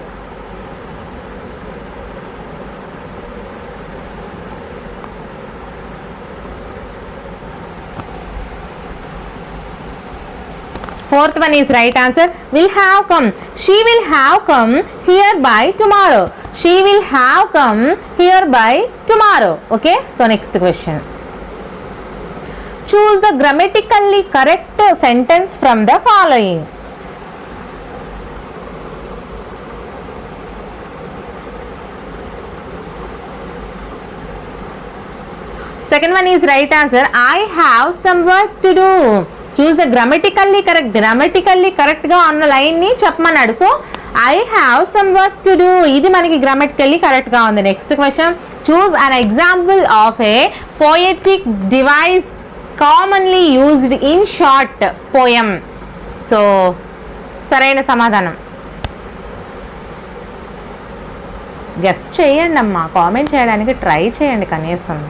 Fourth one is right answer, will have come. She will have come here by tomorrow. She will have come here by tomorrow. Okay, so next question. Choose the grammatically correct sentence from the following. Second one is right answer, I have some work to do. Choose the grammatically correct. Grammatically కరెక్ట్గా ఉన్న లైన్ని చెప్పమన్నాడు. So I have some work to do, ఇది మనకి grammatically కరెక్ట్గా ఉంది. Next question, choose an example of a poetic device commonly used in short poem. So సరైన సమాధానం గెస్ చేయండి అమ్మా, కామెంట్ చేయడానికి ట్రై చేయండి కనీసం.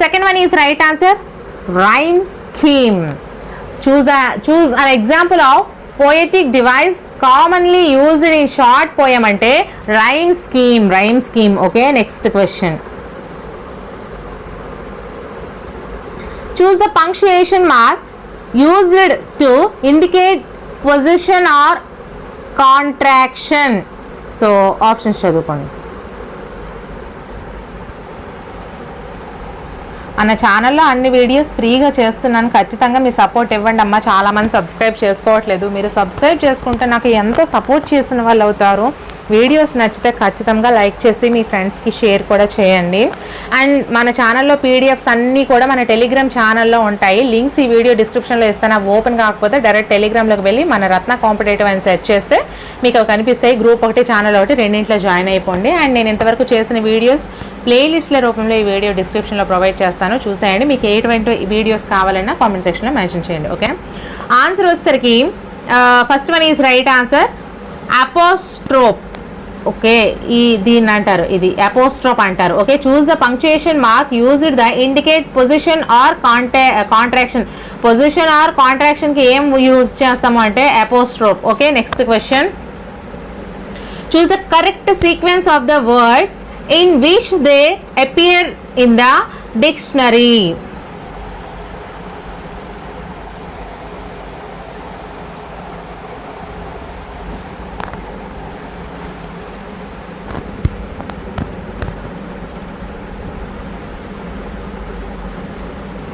Second one is right answer, rhyme scheme. Choose an example of poetic device commonly used in short poem ante rhyme scheme. Okay, next question. Choose the punctuation mark used to indicate position or contraction. So options చదువుకోండి. అన్న ఛానల్లో అన్ని videos ఫ్రీగా చేస్తున్నాను, ఖచ్చితంగా మీ support ఇవ్వండి అమ్మ. చాలామంది సబ్స్క్రైబ్ చేసుకోవట్లేదు, మీరు సబ్స్క్రైబ్ చేసుకుంటే నాకు ఎంతో సపోర్ట్ చేసిన వాళ్ళు అవుతారు. వీడియోస్ నచ్చితే ఖచ్చితంగా లైక్ చేసి మీ ఫ్రెండ్స్కి షేర్ కూడా చేయండి. అండ్ మన ఛానల్లో పీడిఎఫ్స్ అన్నీ కూడా మన టెలిగ్రామ్ ఛానల్లో ఉంటాయి. లింక్స్ ఈ వీడియో డిస్క్రిప్షన్లో ఇస్తాను. అవి ఓపెన్ కాకపోతే డైరెక్ట్ టెలిగ్రామ్లోకి వెళ్ళి మన రత్న కాంపిటేటివ్ అని సెర్చ్ చేస్తే మీకు అవి కనిపిస్తాయి. గ్రూప్ ఒకటి, ఛానల్ ఒకటి, రెండింటిలో జాయిన్ అయిపోండి. అండ్ నేను ఇంతవరకు చేసిన వీడియోస్ ప్లేలిస్ట్ల రూపంలో ఈ వీడియో డిస్క్రిప్షన్లో ప్రొవైడ్ చేస్తాను, చూసేయండి. మీకు ఎటువంటి వీడియోస్ కావాలన్నా కామెంట్ సెక్షన్లో మెన్షన్ చేయండి. ఓకే, ఆన్సర్ వచ్చేసరికి first one is right answer, apostrophe. Okay, దీన్ని అంటారు, ఇది అపోస్ట్రోప్ అంటారు. Okay, choose the punctuation mark used the indicate position or contraction. Position or కాంట్రాక్షన్కి ఏం యూజ్ చేస్తాము అంటే apostrophe. Okay, next question, choose the correct sequence of the words in which they appear in the dictionary.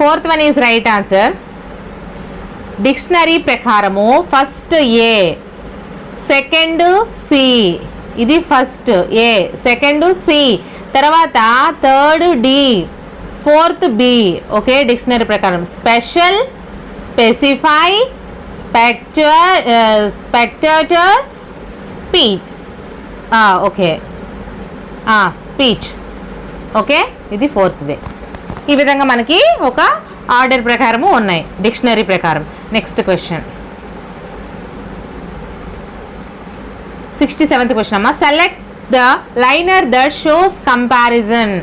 Fourth one is right answer. Dictionary ప్రకారము first A, second C, ఇది first A, second C, తర్వాత third D, fourth B. Okay, dictionary ప్రకారం special, specify, spectator, speech. Okay, speech. Okay, ఇది ఫోర్త్ది. ఈ విధంగా మనకి ఒక ఆర్డర్ ప్రకారము ఉన్నాయి డిక్షనరీ ప్రకారం. నెక్స్ట్ క్వశ్చన్, 67th క్వశ్చన్ అమ్మా. Select the liner that shows comparison.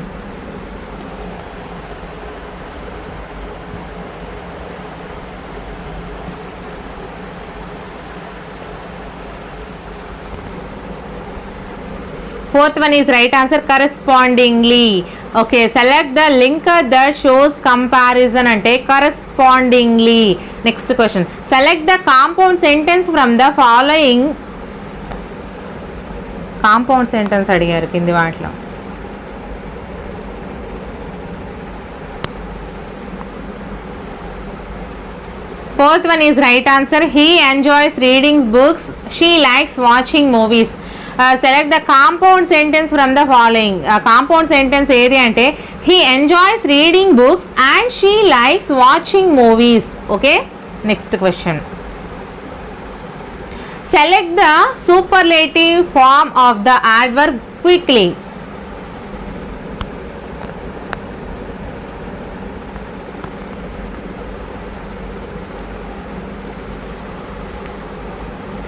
Fourth one is right answer, correspondingly. Okay, select the link that shows comparison ante correspondingly. Next question, select the compound sentence from the following. Compound sentence అడిగారు కింది వాటిలో. Fourth one is right answer. He enjoys reading books. She likes watching movies. Select the compound sentence from the following. Compound sentence ఏది అంటే he enjoys reading books and she likes watching movies. Okay. Next question. Select the superlative form of the adverb quickly.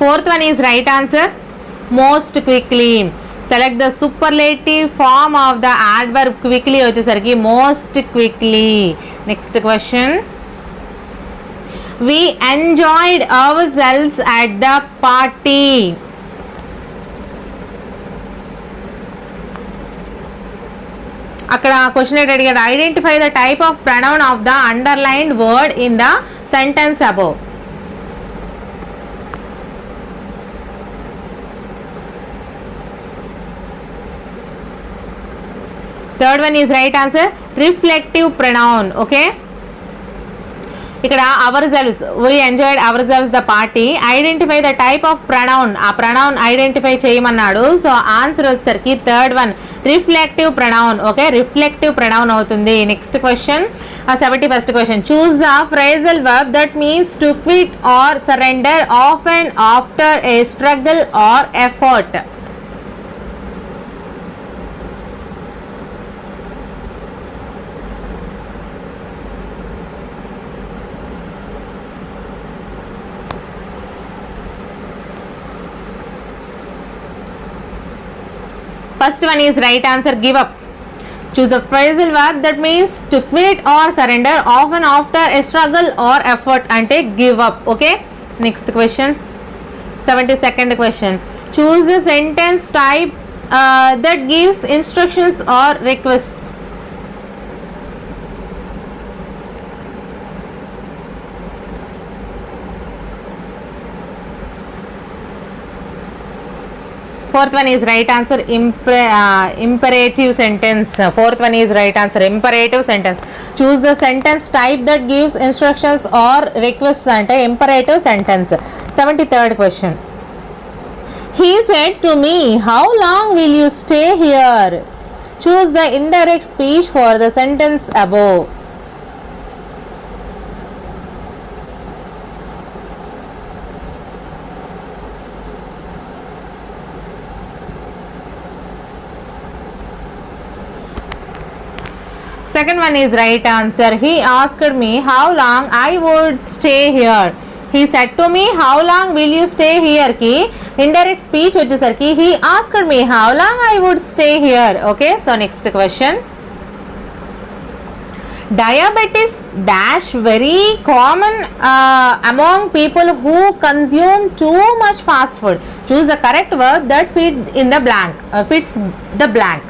Fourth one is right answer. Most quickly. Select the superlative form of the adverb quickly వచ్చేసరికి most quickly. Next question. We enjoyed ourselves at the party. అక్కడ question ఏంటి అడిగాడు, identify the type of pronoun of the underlined word in the sentence above. Third one is right answer. Reflective pronoun. Okay. ఇక్కడ ourselves, we enjoyed ourselves the party. Identify the type of pronoun. ఆ pronoun identify చేయమన్నాడు. So answer వచ్చేసరికి third one reflective pronoun. Okay, reflective pronoun అవుతుంది. Next question, 71st question, choose the phrasal verb that means to quit or surrender often after a struggle or effort. First one is right answer, give up. Choose the phrasal verb that means to quit or surrender often after a struggle or effort ante give up. Okay. Next question, 72nd question, choose the sentence type that gives instructions or requests. Fourth one is right answer, imperative sentence. Fourth one is right answer, imperative sentence. Choose the sentence type that gives instructions or requests ante imperative sentence. 73rd question, he said to me, how long will you stay here? Choose the indirect speech for the sentence above. Second one is right answer. He asked me how long I would stay here. He said to me, how long will you stay here ki indirect speech vachesariki he asked me how long I would stay here. Okay, so next question, diabetes dash very common among people who consume too much fast food. Choose the correct verb that fits the blank.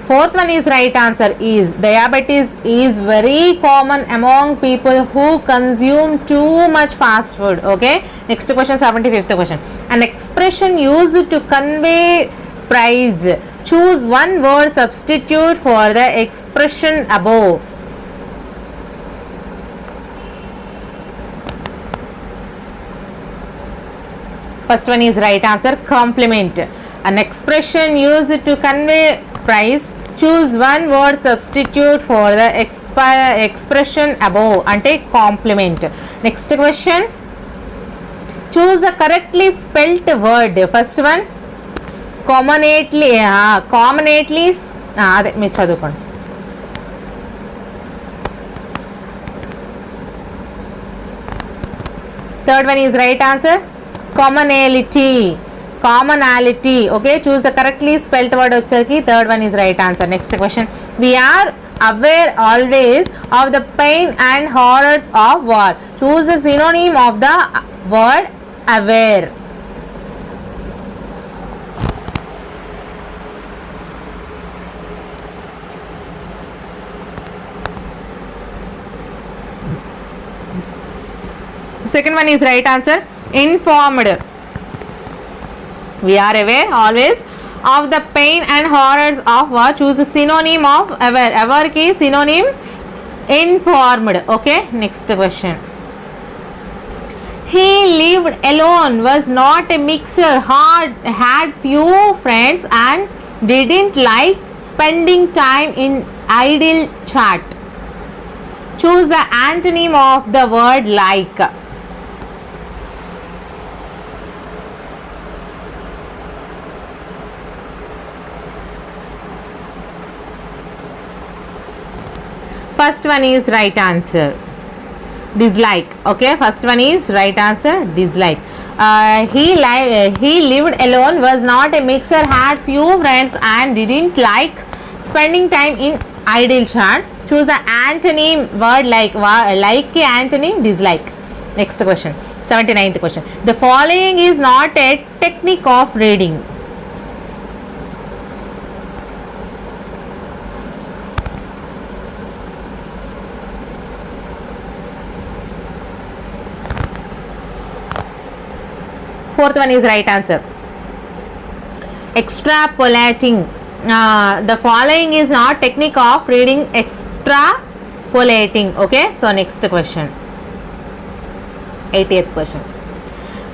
Fourth one is right answer, is diabetes is very common among people who consume too much fast food. Okay, next question, 75th question, an expression used to convey praise. Choose one word substitute for the expression above. First one is right answer, compliment. An expression used to convey praise. Choose one word substitute for the expression above ante compliment. Next question, choose the correctly spelt word. First one, commonately అదే మీరు చదువుకోండి. Third one is right answer, commonality. Okay, choose the correctly spelt word వచ్చేసరికి third one is right answer. Next question, we are aware always of the pain and horrors of war. Choose the synonym of the word aware. Second one is right answer. Informed. We are aware always of the pain and horrors of war. Choose a synonym of aware. Aware ki synonym informed. Okay, next question. He lived alone, was not a mixer, had few friends and didn't like spending time in idle chat. Choose the antonym of the word like. First one is right answer. Dislike. Okay, first one is right answer. Dislike. He lived alone, was not a mixer, had few friends and didn't like spending time in idle chat. Choose the antonym word like. Like antonym dislike. Next question. 79th question. The following is not a technique of reading. Fourth one is right answer. Extrapolating. The following is not technique of reading. Extrapolating. Okay, so next question. 80th question.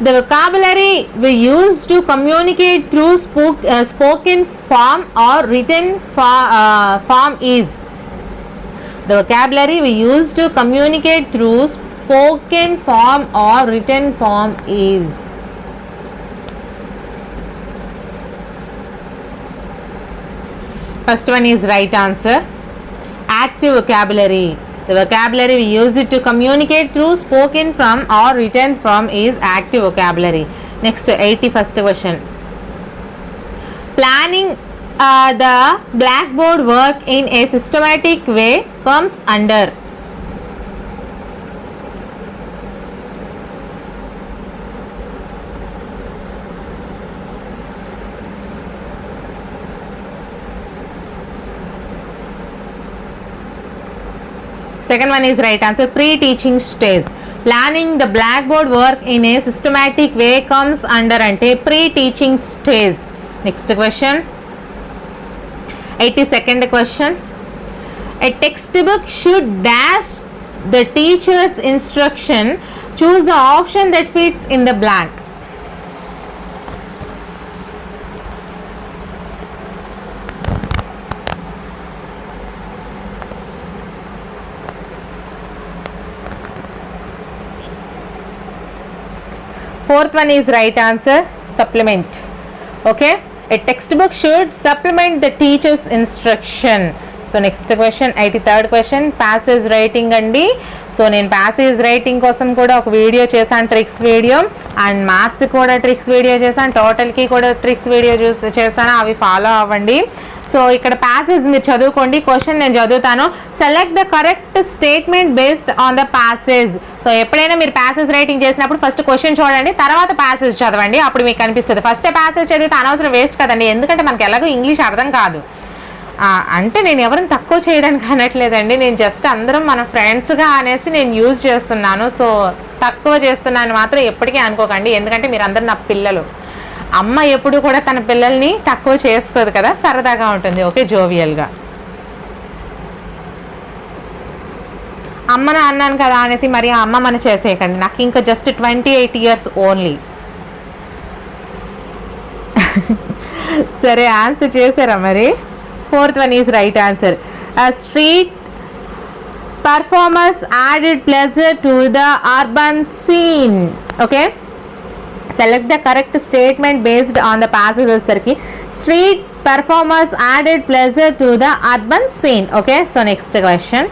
The vocabulary we use to communicate through spoken form or written form is. The vocabulary we use to communicate through spoken form or written form is. First one is right answer. Active vocabulary. The vocabulary we use it to communicate through spoken form or written form is active vocabulary. Next, 81st question. Planning the blackboard work in a systematic way comes under. Second one is right answer. Pre-teaching stage. Planning the blackboard work in a systematic way comes under ante pre-teaching stage. Next question. 82nd question. A textbook should dash the teacher's instruction. Choose the option that fits in the blank. Fourth one is right answer. Supplement. Okay, a textbook should supplement the teacher's instruction. So next question, 83rd question. Passage writing andi. So నేను passage writing కోసం కూడా ఒక video చేశాను, tricks video, and maths కూడా tricks video చేశాను, టోటల్కి కూడా tricks video చేశాను, అవి ఫాలో అవ్వండి. సో ఇక్కడ ప్యాసేజ్ మీరు చదువుకోండి. క్వశ్చన్ నేను చదువుతాను. Select the correct statement based on the passage. So ఎప్పుడైనా మీరు ప్యాసేజ్ రైటింగ్ చేసినప్పుడు ఫస్ట్ క్వశ్చన్ చూడండి, తర్వాత ప్యాసేజ్ చదవండి, అప్పుడు మీకు అనిపిస్తుంది. ఫస్టే ప్యాసేజ్ చదివితే అనవసరం వేస్ట్ కదండి, ఎందుకంటే మనకి ఎలాగో ఇంగ్లీష్ అర్థం కాదు. అంటే నేను ఎవరిని తక్కువ చేయడానికి అనట్లేదండి, నేను జస్ట్ అందరం మన ఫ్రెండ్స్గా అనేసి నేను యూజ్ చేస్తున్నాను. సో తక్కువ చేస్తున్నాను మాత్రం ఎప్పటికీ అనుకోకండి, ఎందుకంటే మీరు అందరు నా పిల్లలు. అమ్మ ఎప్పుడు కూడా తన పిల్లల్ని తక్కువ చేసుకోదు కదా, సరదాగా ఉంటుంది. ఓకే, జోవియల్గా. అమ్మను అన్నాను కదా అనేసి మరి అమ్మ మన చేసేయకండి. నాకు ఇంకా జస్ట్ 28 years ఓన్లీ. సరే, ఆన్సర్ చేశారా మరి? Fourth one is right answer. Street performers added pleasure to the urban scene. Okay, select the correct statement based on the passage. Street performers added pleasure to the urban scene. Okay, so next question.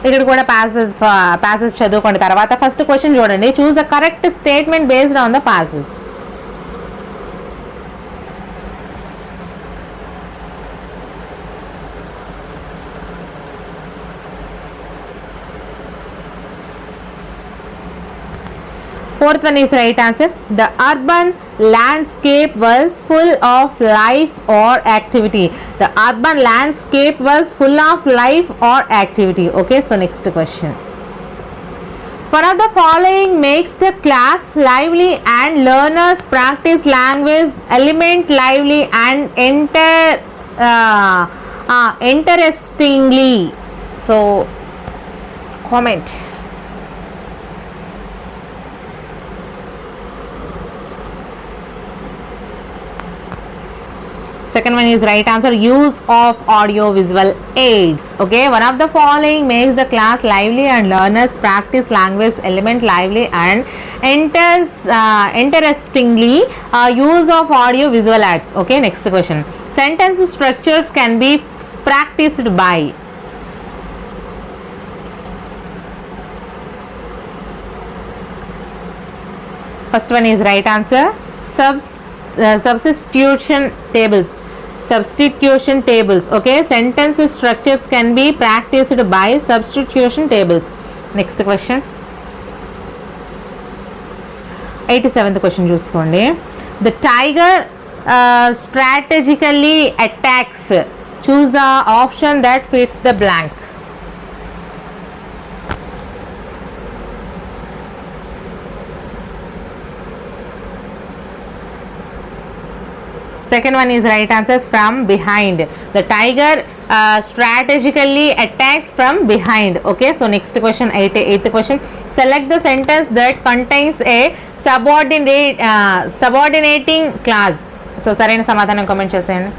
ఇక్కడ కూడా passage చదువుకోండి. తర్వాత first question చూడండి. చూస్ the correct statement based on the passage. Fourth one is right answer. The urban landscape was full of life or activity. The urban landscape was full of life or activity. Okay, so next question. One of the following makes the class lively and learners practice language element lively and interestingly. So comment. Second one is right answer, use of audio visual aids. Okay, one of the following makes the class lively and learners practice language element lively and interestingly. Use of audio visual aids. Okay, next question, sentence structures can be practiced by. First one is right answer, substitution tables. Okay, sentence structures can be practiced by substitution tables. Next question, 87th question చూసుకోండి. The tiger strategically attacks. Choose the option that fits the blank. Second one is right answer, from behind. The tiger strategically attacks from behind. Okay, so next question, 88th question, select the sentence that contains a subordinating clause. So సరైన సమాధానం comment చేసేయండి.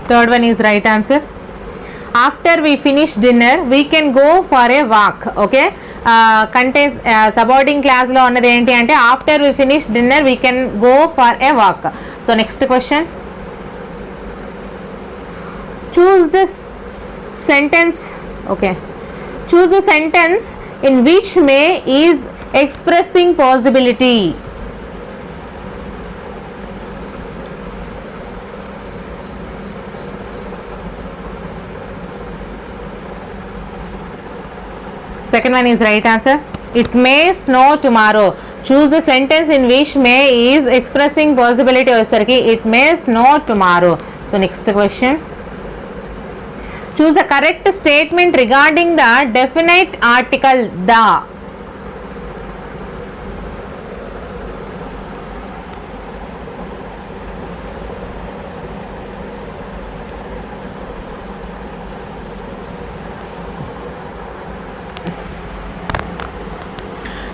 Third one is right answer. After we finish dinner, we can go for a walk. Okay, contains subordinating clause lo ఉన్నది ఏంటి అంటే after we finish dinner we can go for a walk. So next question, choose this sentence. Okay, choose the sentence in which may is expressing possibility. Second one is right answer, it may snow tomorrow. Choose the sentence in which may is expressing possibility వచ్చేసరికి it may snow tomorrow. So next question, choose the correct statement regarding the definite article the.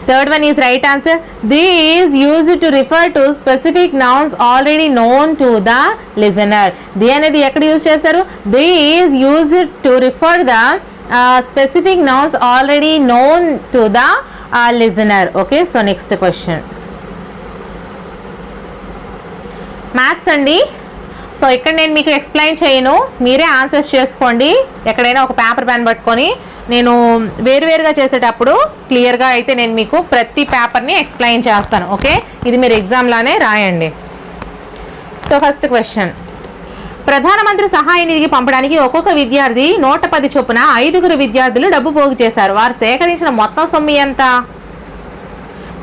Third one is right answer, the is used to refer to specific nouns already known to the listener. The అనేది ఎక్కడ use చేస్తారు, the is used to refer the specific nouns already known to the listener. Okay, so next question, maths అండి. So ఇక్కడ నేను మీకు explain చేయను, మీరే answers చేసుకోండి. ఎక్కడైనా ఒక పేపర్ పెన్ పట్టుకొని నేను వేరువేరుగా చేసేటప్పుడు క్లియర్గా అయితే నేను మీకు ప్రతి పేపర్ని ఎక్స్ప్లెయిన్ చేస్తాను. ఓకే, ఇది మీరు ఎగ్జామ్లానే రాయండి. సో ఫస్ట్ క్వశ్చన్, ప్రధానమంత్రి సహాయ నిధికి పంపడానికి ఒక్కొక్క విద్యార్థి 110 చొప్పున 5 విద్యార్థులు డబ్బు పోగు చేశారు. వారు సేకరించిన మొత్తం సొమ్ము ఎంత?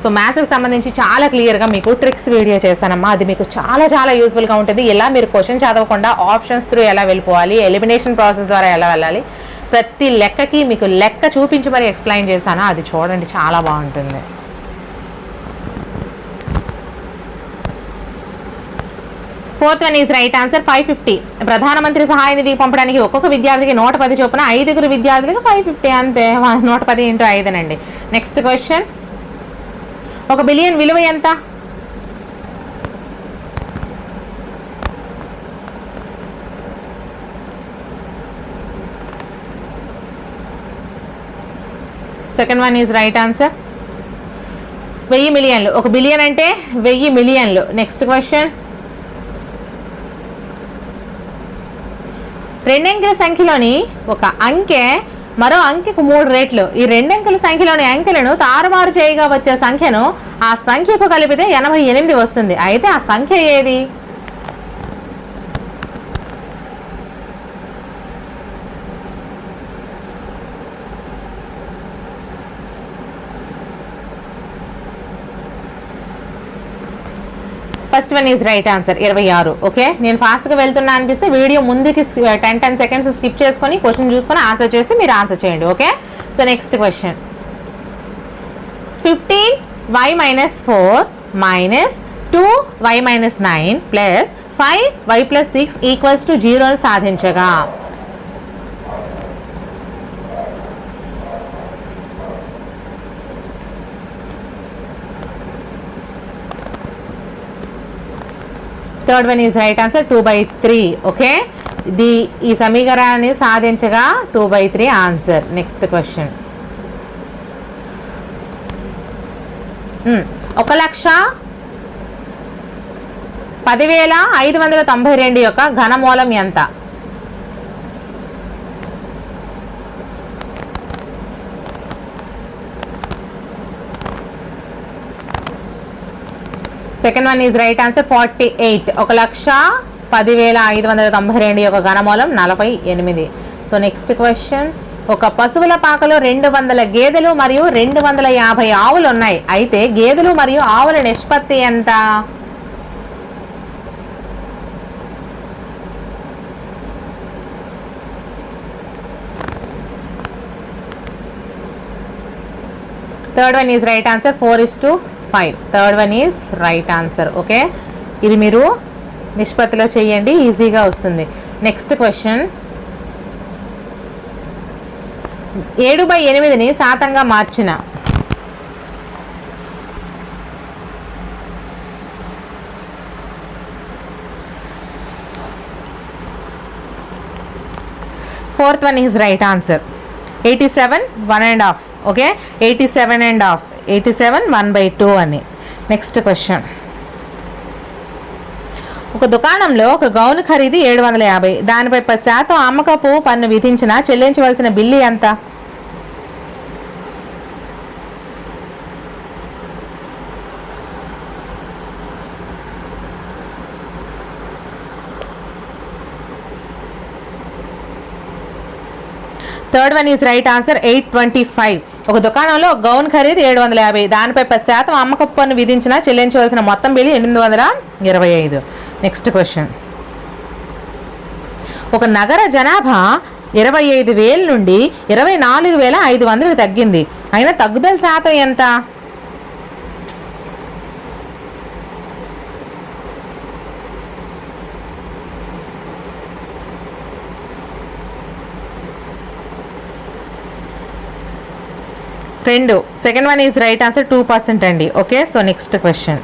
సో మ్యాథ్స్కి సంబంధించి చాలా క్లియర్గా మీకు ట్రిక్స్ వీడియో చేశానమ్మా, అది మీకు చాలా చాలా యూస్ఫుల్గా ఉంటుంది. ఎలా మీరు క్వశ్చన్ చదవకుండా ఆప్షన్స్ త్రూ ఎలా వెళ్ళిపోవాలి, ఎలిమినేషన్ ప్రాసెస్ ద్వారా ఎలా వెళ్ళాలి, ప్రతి లెక్కకి మీకు లెక్క చూపించి మరి ఎక్స్ప్లెయిన్ చేశాను, అది చూడండి, చాలా బాగుంటుంది. Fourth one is right answer, 550. ప్రధానమంత్రి సహాయ నిధికి పంపడానికి ఒక్కొక్క విద్యార్థికి 110 చొప్పున 5 విద్యార్థులకు 550, అంతే, 110 × 5 అండి. నెక్స్ట్ క్వశ్చన్, 1 బిలియన్ విలువ ఎంత? Second one is right answer, 1000 మిలియన్లు. 1 బిలియన్ అంటే 1000 మిలియన్లు. నెక్స్ట్ క్వశ్చన్, 2 అంకెల సంఖ్యలోని ఒక అంకె మరో అంకెకు 3 రెట్లు. ఈ 2 అంకెల సంఖ్యలోని అంకెలను తారుమారు చేయగా వచ్చే సంఖ్యను ఆ సంఖ్యకు కలిపితే 88 వస్తుంది. అయితే ఆ సంఖ్య ఏది? First one is right answer 26. Okay, నేను ఫాస్ట్గా వెళ్తున్నా అనిపిస్తే వీడియో ముందుకి 10 సెకండ్స్ స్కిప్ చేసుకొని క్వశ్చన్ చూసుకొని ఆన్సర్ చేసి మీరు ఆన్సర్ చేయండి. Okay, so next question 15y - 4 - 2y - 9 + 5y + 6 = 0 సాధించగా. Third one is right answer 2/3. Okay, ఈ సమీకరణాన్ని సాధించగా 2/3 ఆన్సర్. నెక్స్ట్ క్వశ్చన్ 1,10,592 యొక్క ఘనమూలం ఎంత? Second one is right answer 48. 1,10,592 యొక్క ఘనమూలం 48. సో నెక్స్ట్ క్వశ్చన్, ఒక పశువుల పాకలో 200 గేదెలు మరియు 250 ఆవులు ఉన్నాయి. అయితే గేదెలు మరియు ఆవుల నిష్పత్తి ఎంత? Third one is right answer 4:5. Third one is right answer. Okay, ఇది మీరు నిష్పత్తిలో చేయండి, ఈజీగా వస్తుంది. నెక్స్ట్ క్వశ్చన్ 7/8ని శాతంగా మార్చిన. Fourth one is right answer 87 1.5. Okay, 87 1/2, 87 1/2 అని. నెక్స్ట్ క్వశ్చన్, ఒక దుకాణంలో ఒక గౌను ఖరీదు 750, దానిపై 10% అమ్మకపు పన్ను విధించిన చెల్లించవలసిన బిల్లు ఎంత? Third one is right answer 825. ఒక దుకాణంలో ఒక గౌన్ ఖరీదు 750, దానిపై 10% అమ్మకపు పన్ను విధించిన చెల్లించవలసిన మొత్తం బిల్లు 825. నెక్స్ట్ క్వశ్చన్, ఒక నగర జనాభా 25,000 నుండి 24,500కి తగ్గింది. అయినా తగ్గుదల శాతం ఎంత? రెండు. Second one is right answer 2% అండి. ఓకే, సో నెక్స్ట్ క్వశ్చన్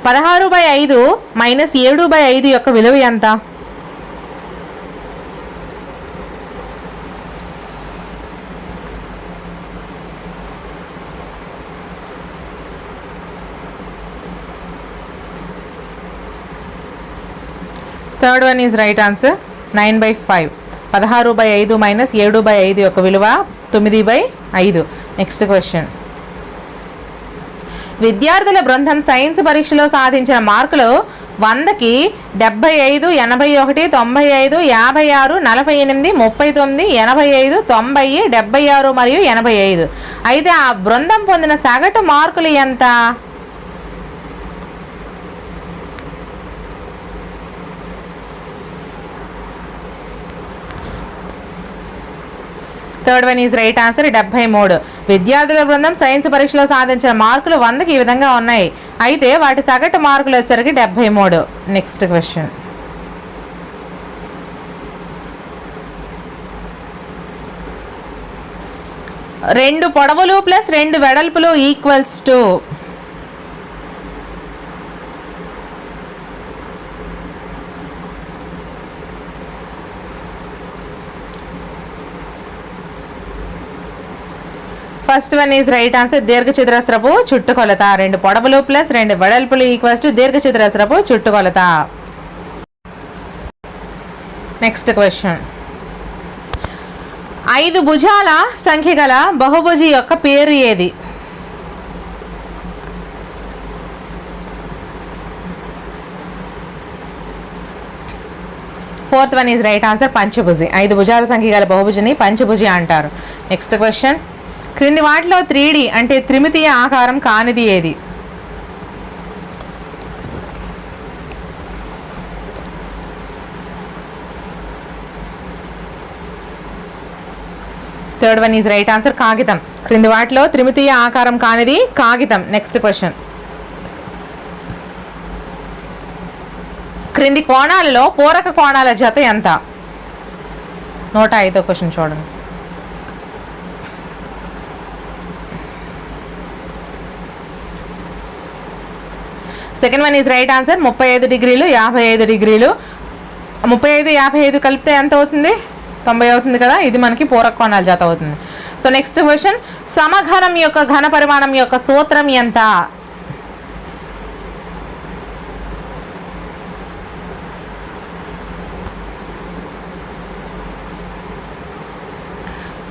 16/5 - 7/5 యొక్క విలువ ఎంత? Third one is right answer 9/5. 16/5 - 7/5 యొక్క విలువ 9/5. నెక్స్ట్ క్వశ్చన్, విద్యార్థుల బృందం సైన్స్ పరీక్షలో సాధించిన మార్కులు 100కి 75, 81, 95, 56, 48, 39, 85, 90, 76 మరియు 85. అయితే ఆ బృందం పొందిన సగటు మార్కులు ఎంత? Third one is right answer 73. విద్యార్థుల బృందం సైన్స్ పరీక్షలో సాధించిన మార్కులు 100కి ఈ విధంగా ఉన్నాయి. అయితే వాటి సగటు మార్కులు వచ్చేసరికి 73. నెక్స్ట్ క్వశ్చన్, రెండు పొడవులు ప్లస్ 2 వెడల్పులు equals to. First one is right answer దీర్ఘచతురస్రపు చుట్టుకొలత. 2 పొడవులు ప్లస్ 2 వెడల్పులు ఈక్వల్స్ టు దీర్ఘచతురస్రపు చుట్టుకొలత. నెక్స్ట్ క్వశ్చన్, 5 భుజాల సంఖ్య గల బహుభుజి యొక్క పేరు ఏది? Fourth one is right answer పంచభుజి. 5 భుజాల సంఖ్య గల బహుభుజిని పంచభుజి అంటారు. నెక్స్ట్ క్వశ్చన్, క్రింది వాటిలో 3D అంటే త్రిమితీయ ఆకారం కానిది ఏది? Third one is right answer కాగితం. క్రింది వాటిలో త్రిమితీయ ఆకారం కానిది కాగితం. Next question. క్రింది కోణాలలో పూరక కోణాల జత ఎంత? 105వ క్వశ్చన్ చూడండి. Second one is right answer 35 డిగ్రీలు 55 డిగ్రీలు. 35 55 కలిపితే ఎంత అవుతుంది? 90 అవుతుంది కదా. ఇది మనకి పూరక కోణాల జత అవుతుంది. So next question. సమఘనం యొక్క ఘన పరిమాణం యొక్క సూత్రం ఎంత?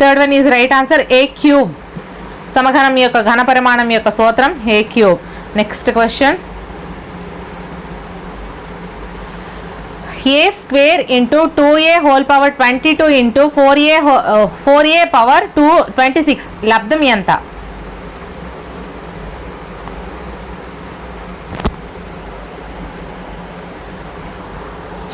Third one is right answer a cube. సమఘనం యొక్క ఘన పరిమాణం యొక్క సూత్రం a cube. Next question. a square into 2a whole power 22 into 4a power 26 లబ్ధం ఎంత?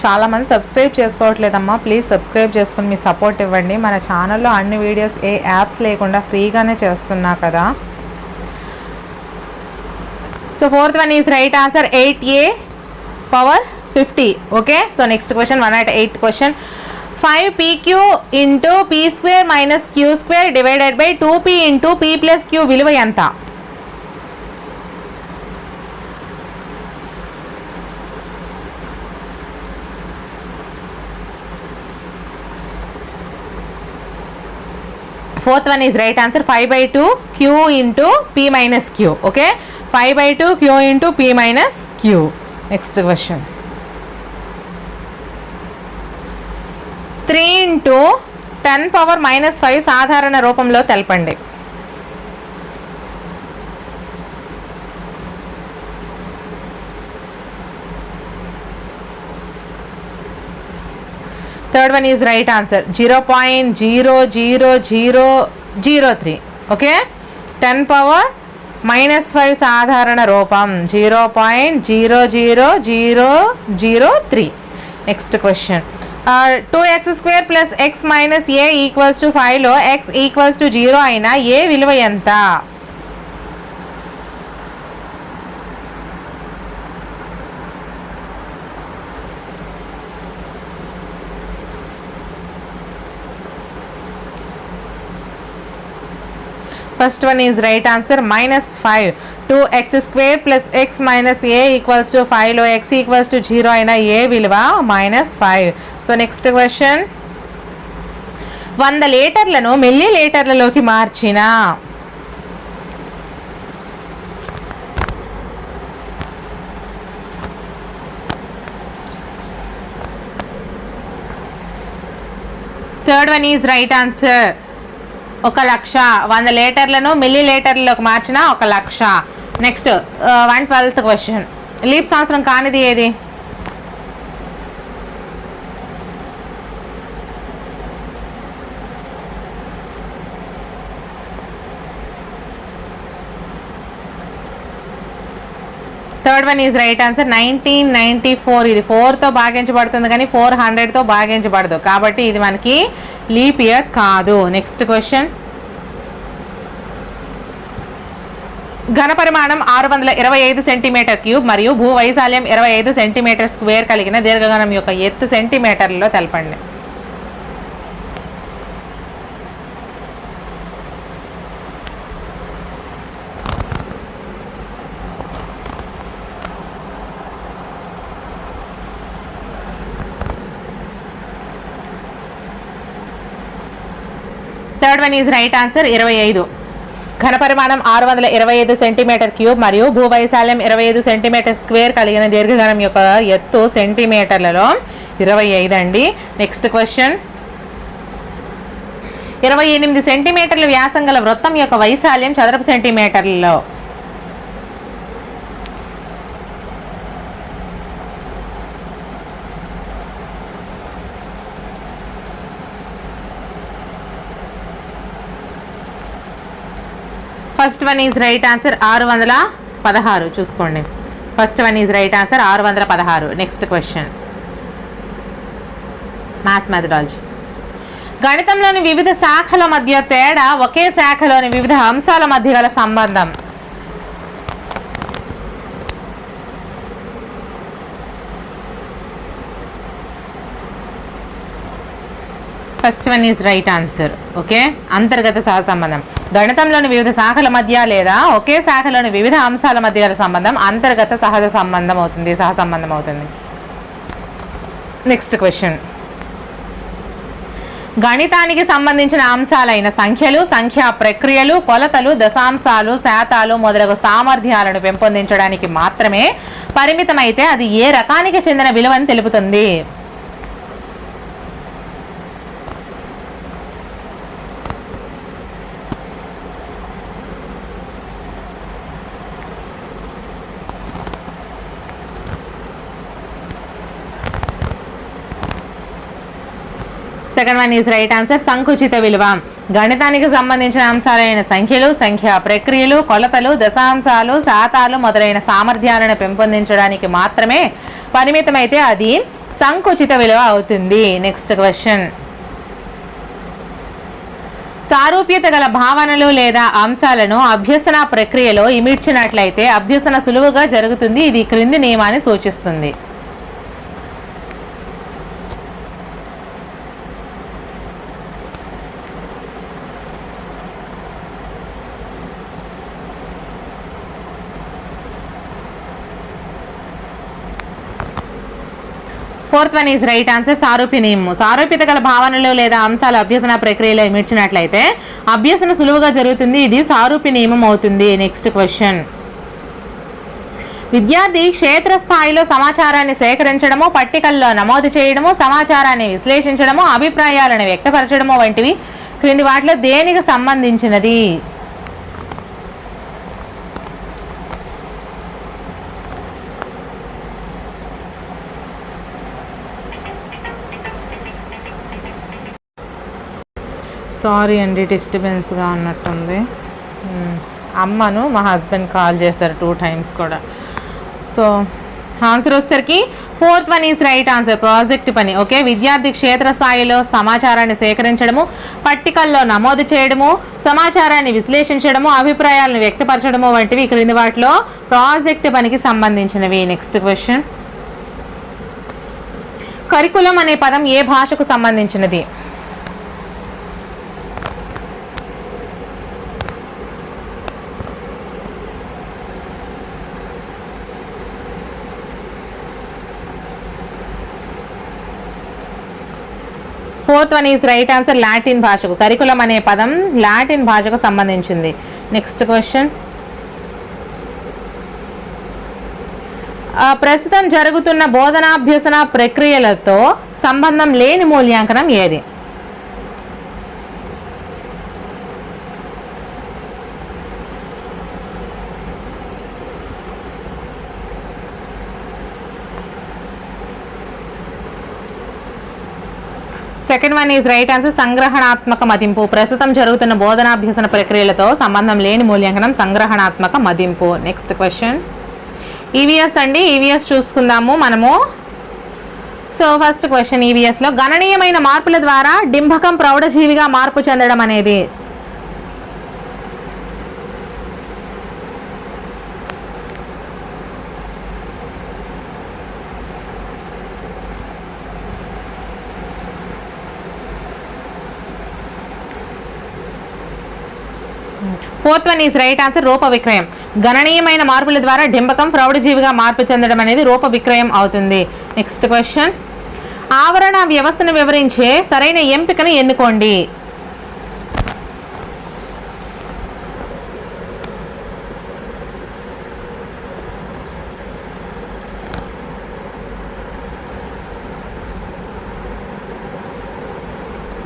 చాలామంది సబ్స్క్రైబ్ చేసుకోవట్లేదమ్మా. ప్లీజ్ సబ్స్క్రైబ్ చేసుకుని మీ సపోర్ట్ ఇవ్వండి. మన ఛానల్లో అన్ని వీడియోస్ ఏ యాప్స్ లేకుండా ఫ్రీగానే చేస్తున్నా కదా. So fourth one is right answer 8a power 50. Okay. So next question 108 question. 5pq into p square minus q square divided by 2p into p plus q విలువ ఎంత? Fourth one is right answer 5/2 q into p minus q. Okay. 5/2 q into p minus q. Next question. 3 into 10 power -5 సాధారణ రూపంలో తెలపండి. Third one is right answer 0.00003. Okay. 10 power -5 సాధారణ రూపం 0.00003. Next question. 2x square plus x minus a equals to 5లో x equals to 0 అయినా a విలువ ఎంత? First one is right answer -5. 2x square plus x minus a equals to 5లో x equals to 0 అయినా a విలువ -5. So next question. 100 లీటర్లను మిల్లీ లీటర్లలోకి మార్చిన third one is right answer 1,00,000. 100 లీటర్లను మిల్లీ లీటర్లలోకి మార్చిన 1,00,000. Next 112th question. లీప్ సంవత్సరం కానిది ఏది? Third one is right answer 1994. ఇది 4తో భాగించబడుతుంది కానీ 400తో భాగించబడదు కాబట్టి ఇది మనకి లీప్ ఇయర్ కాదు. Next question. ఘనపరిమాణం 625 సెంటీమీటర్ క్యూబ్ మరియు భూవైశాల్యం 25 సెంటీమీటర్ స్క్వేర్ కలిగిన దీర్ఘగణం యొక్క ఎత్తు సెంటీమీటర్లలో తెలపండి. Third one is right answer 25. ఘనపరిమాణం 625 సెంటీమీటర్ క్యూబ్ మరియు భూవైశాల్యం 25 సెంటీమీటర్ స్క్వేర్ కలిగిన దీర్ఘగణం యొక్క ఎత్తు సెంటీమీటర్లలో 25 అండి. Next question. 28 సెంటీమీటర్ల వ్యాసం గల వృత్తం యొక్క వైశాల్యం చదరపు సెంటీమీటర్లలో. First one is right answer 616. చూసుకోండి. First one is right answer 616. Next question. Maths methodology. గణితంలోని వివిధ శాఖల మధ్య తేడా, ఒకే శాఖలోని వివిధ అంశాల మధ్య గల సంబంధం. First one is right answer. Okay, అంతర్గత సహసంబంధం. గణితంలోని వివిధ శాఖల మధ్య లేదా ఒకే శాఖలోని వివిధ అంశాల మధ్య గల సంబంధం అంతర్గత సహజ సంబంధం అవుతుంది, సహసంబంధం అవుతుంది. Next question. గణితానికి సంబంధించిన అంశాలైన సంఖ్యలు, సంఖ్యా ప్రక్రియలు, కొలతలు, దశాంశాలు, శాతాలు మొదలగు సామర్థ్యాలను పెంపొందించడానికి మాత్రమే పరిమితమైతే అది ఏ రకానికి చెందిన విలువని తెలుపుతుంది? Second one is right answer. సంకుచిత విలువ. గణితానికి సంబంధించిన అంశాలైన సంఖ్యలు, సంఖ్యా ప్రక్రియలు, కొలతలు, దశాంశాలు, శాతాలు మొదలైన సామర్థ్యాలను పెంపొందించడానికి మాత్రమే పరిమితమైతే అది సంకుచిత విలువ అవుతుంది. Next question. సారూప్యత గల భావనలు లేదా అంశాలను అభ్యసన ప్రక్రియలో ఇమిడ్చినట్లయితే అభ్యసన సులువుగా జరుగుతుంది. ఇది క్రింది నియమాన్ని సూచిస్తుంది. Fourth one is right answer. సారూప్య నియమం. సారూప్యత గల భావనలు లేదా అంశాలు అభ్యసన ప్రక్రియలో ఇమిడ్చినట్లయితే అభ్యసన సులువుగా జరుగుతుంది. ఇది సారూప్య నియమం అవుతుంది. Next question. విద్యార్థి క్షేత్రస్థాయిలో సమాచారాన్ని సేకరించడము, పట్టికల్లో నమోదు చేయడము, సమాచారాన్ని విశ్లేషించడము, అభిప్రాయాలను వ్యక్తపరచడము వంటివి క్రింది వాటిలో దేనికి సంబంధించినది? సారీ అండి, డిస్టర్బెన్స్గా ఉన్నట్టుంది. అమ్మను మా హస్బెండ్ కాల్ చేశారు 2 times కూడా. సో ఆన్సర్ వచ్చేసరికి fourth one is right answer. Project పని. ఓకే, విద్యార్థి క్షేత్రస్థాయిలో సమాచారాన్ని సేకరించడము, పట్టికల్లో నమోదు చేయడము, సమాచారాన్ని విశ్లేషించడము, అభిప్రాయాలను వ్యక్తపరచడము వంటివి క్రింది వాటిలో ప్రాజెక్ట్ పనికి సంబంధించినవి. Next question. కరికులం అనే పదం ఏ భాషకు సంబంధించినది? Fourth one is right answer. Latin భాషకు. కరికులం అనే పదం లాటిన్ భాషకు సంబంధించింది. Next question. ప్రస్తుతం జరుగుతున్న బోధనాభ్యసన ప్రక్రియలతో సంబంధం లేని మూల్యాంకనం ఏది? Second one is right answer. సంగ్రహణాత్మక మదింపు. ప్రస్తుతం జరుగుతున్న బోధనాభ్యసన ప్రక్రియలతో సంబంధం లేని మూల్యాంకనం సంగ్రహణాత్మక మదింపు. Next question. ఈవీఎస్ అండి. ఈవీఎస్ చూసుకుందాము మనము. So first question. ఈవీఎస్లో గణనీయమైన మార్పుల ద్వారా డింబకం ప్రౌఢజీవిగా మార్పు చెందడం అనేది fourth one is right answer. రూప విక్రయం. గణనీయమైన మార్పుల ద్వారా డింబకం ప్రౌఢజీవిగా మార్పు చెందడం అనేది రూప విక్రయం అవుతుంది. Next question. ఆవరణ వ్యవస్థను వివరించే సరైన ఎంపికను ఎన్నుకోండి.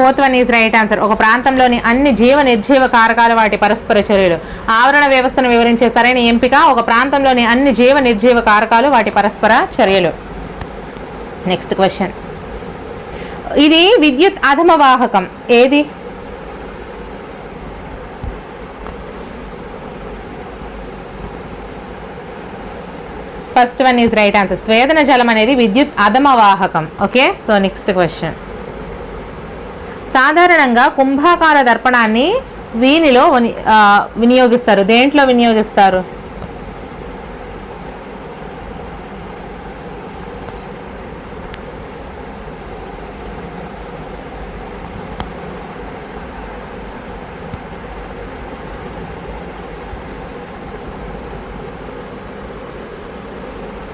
Fourth one is right answer. ఒక ప్రాంతంలోని అన్ని జీవ నిర్జీవ కారకాలు వాటి పరస్పర చర్యలు. ఆవరణ వ్యవస్థను వివరించే సరైన ఎంపిక ఒక ప్రాంతంలోని అన్ని జీవ నిర్జీవ కారకాలు వాటి పరస్పర చర్యలు. Next question. ఇది విద్యుత్ అధమ వాహకం ఏది? First one is right answer. స్వేదన జలం అనేది విద్యుత్ అధమ వాహకం. Okay, so next question. సాధారణంగా కుంభాకార దర్పణాన్ని వీనిలో వినియోగిస్తారు. దేంట్లో వినియోగిస్తారు?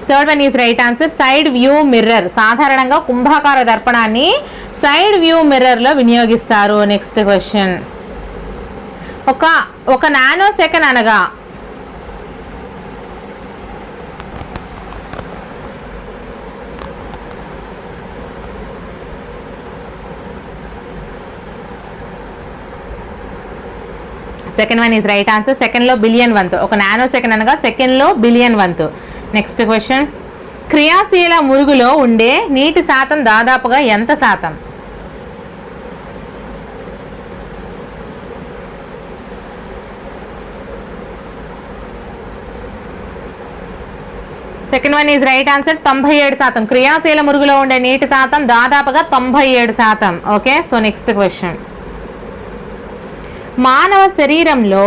Third one is right answer, side view mirror. సాధారణంగా కుంభాకార దర్పణాన్ని సైడ్ వ్యూ మిర్రర్లో వినియోగిస్తారు. నెక్స్ట్ క్వశ్చన్, ఒక నానో సెకండ్ అనగా second one is right answer, సెకండ్లో బిలియన్ వంతు. ఒక నానో సెకండ్ అనగా సెకండ్లో బిలియన్ వంతు. నెక్స్ట్ క్వశ్చన్, క్రియాశీల మురుగులో ఉండే నీటి శాతం దాదాపుగా ఎంత శాతం? Second one is right answer, 97%. క్రియాశీల మురుగులో ఉండే నీటి శాతం దాదాపుగా 97%. ఓకే, సో నెక్స్ట్ క్వశ్చన్, మానవ శరీరంలో